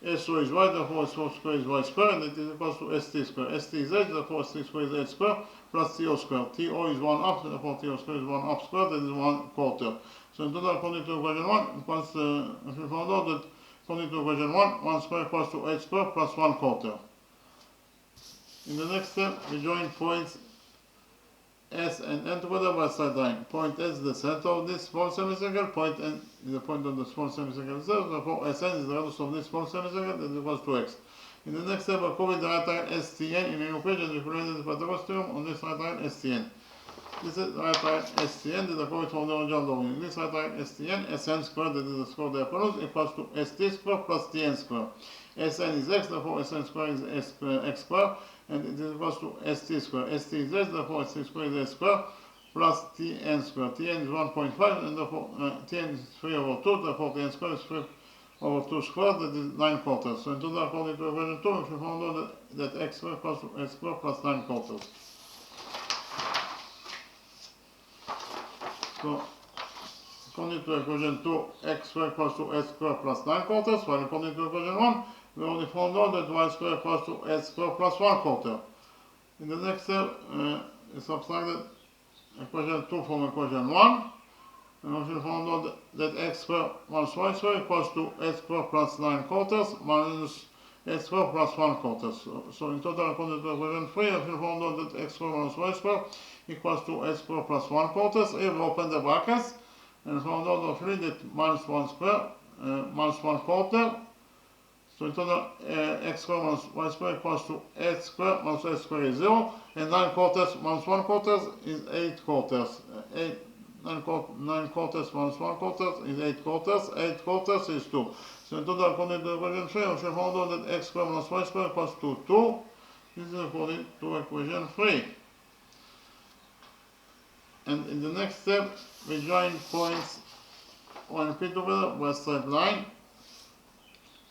SO is y, therefore SO squared is y squared, and it is equals to ST squared. ST is h, therefore ST squared is h squared, plus TO squared. TO is 1/2, therefore TO squared is 1/2 squared, that is 1/4. So in total, according to equation 1, once we found out that according to equation 1 squared equals to h squared plus 1/4. In the next step, we join points S and N together by side line. Point S is the center of this small semicircle, point N is the point of the small semicircle itself, therefore Sn is the radius of this small semicircle, that is equals to x. In the next step, I copy the right triangle STN in a new page and implemented the Pythagoras theorem on this right triangle STN. This is right triangle STN that I copied from the original drawing. In this right triangle STN, Sn squared, that is the square of the hypotenuse, equals to St squared plus Tn squared. Sn is x, therefore Sn squared is x squared, and it is equals to St squared. St is h, therefore St squared is h squared, plus Tn squared. Tn is 1.5, and therefore Tn is 3/2, therefore Tn squared is 3/2 squared, that is 9/4. So in total, according to equation 2, we found out that x squared equals to h squared plus 9/4. So, according to equation 2, x squared equals to h squared plus 9/4, while according to equation 1, we only found out that y squared equals to h squared plus 1/4. In the next step, we subtracted equation 2 from equation 1, and we found out that x squared minus y squared equals to h squared plus 9/4 minus h squared plus 1/4. So in total, according to equation 3, we found out that x squared minus y squared equals to h squared plus 1/4. Here we open the brackets, and found out of 3 that minus 1 squared minus 1/4. So in total, x squared minus y squared equals to h squared minus h squared is 0, and 9/4 minus 1/4 is 8/4. 9/4 minus 1/4 is 8/4. 8/4 is 2. So in total, according to equation 3, we found out that x squared minus y squared equals to 2. This is according to equation 3. And in the next step, we join points O and P together by a straight line.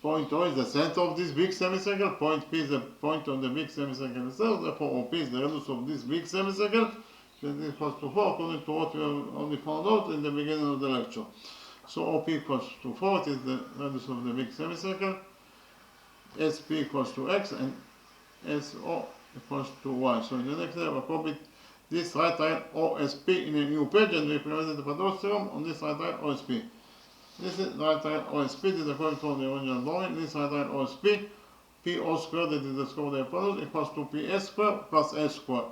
Point O is the center of this big semicircle, point P is the point of the big semicircle itself, therefore OP is the radius of this big semicircle, that is equals to 4 according to what we have only found out in the beginning of the lecture. So OP equals to 4, it is the radius of the big semicircle, SP equals to x, and SO equals to y. So in the next step, I copied this right triangle OSP in a new page and we implemented the Pythagoras theorem on this right triangle OSP. This is right triangle OSP, this is according to the original drawing. This right triangle OSP, PO squared, that is the square of the hypotenuse, equals to PS squared plus S squared.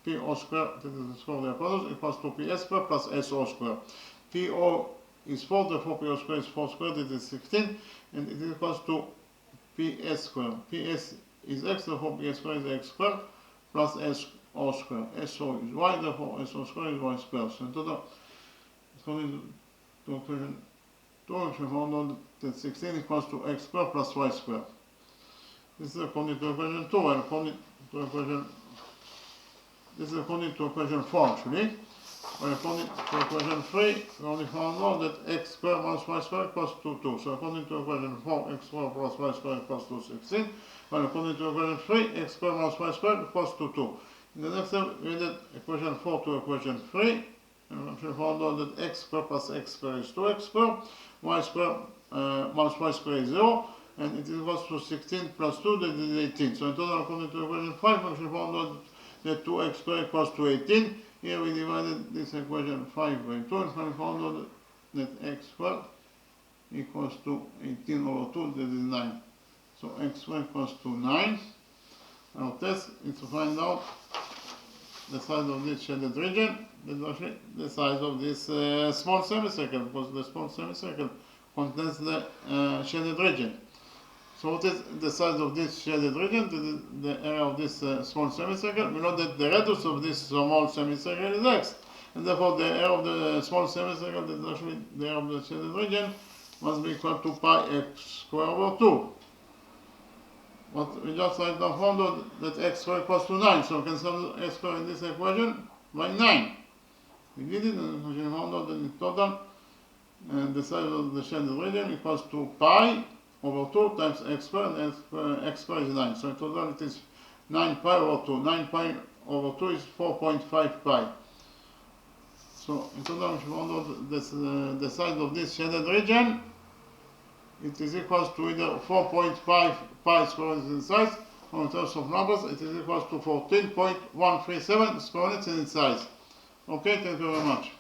PO squared, that is the square of the hypotenuse, equals to PS squared plus SO squared. PO is 4, therefore PO squared is 4 squared, it is 16, and it is equals to PS squared. PS is x, therefore PS squared is x squared, plus SO squared. SO is y, therefore SO squared is y squared. So in total, according to equation 2, we found out that 16 equals to x squared plus y squared. This is according to equation 2, and according to equation, this is according to equation 4 actually. But according to equation 3, we only found out that x squared minus y squared equals to 2. So according to equation 4, x squared plus y squared equals to 16. But according to equation 3, x squared minus y squared equals to 2. In the next step, we added equation 4 to equation 3. And we found out that x squared plus x squared is 2x squared. Y squared minus y squared is 0. And it equals to 16 plus 2, that is 18. So in total, according to equation 5, we found out that 2x squared equals to 18. Here we divided this equation 5 by 2, and we found out that x squared equals to 18 over 2, that is 9. So x squared equals to 9. Our test is to find out the size of this shaded region. That's actually the size of this small semicircle, because the small semicircle contains the shaded region. So what is the size of this shaded region? This is the area of this small semicircle. We know that the radius of this small semicircle is x, and therefore the area of the small semicircle, that is actually the area of the shaded region, must be equal to pi x squared over 2. But we just right now found out that x squared equals to 9, so we can solve x squared in this equation by 9. We did it, and we found out that in total, the size of the shaded region equals to pi over 2 times x squared, and x squared is 9. So in total it is 9 pi over 2. 9 pi over 2 is 4.5 pi. So in total we found out the size of this shaded region. It is equals to either 4.5 pi square units in size, or in terms of numbers, it is equals to 14.137 square units in size. Okay, thank you very much.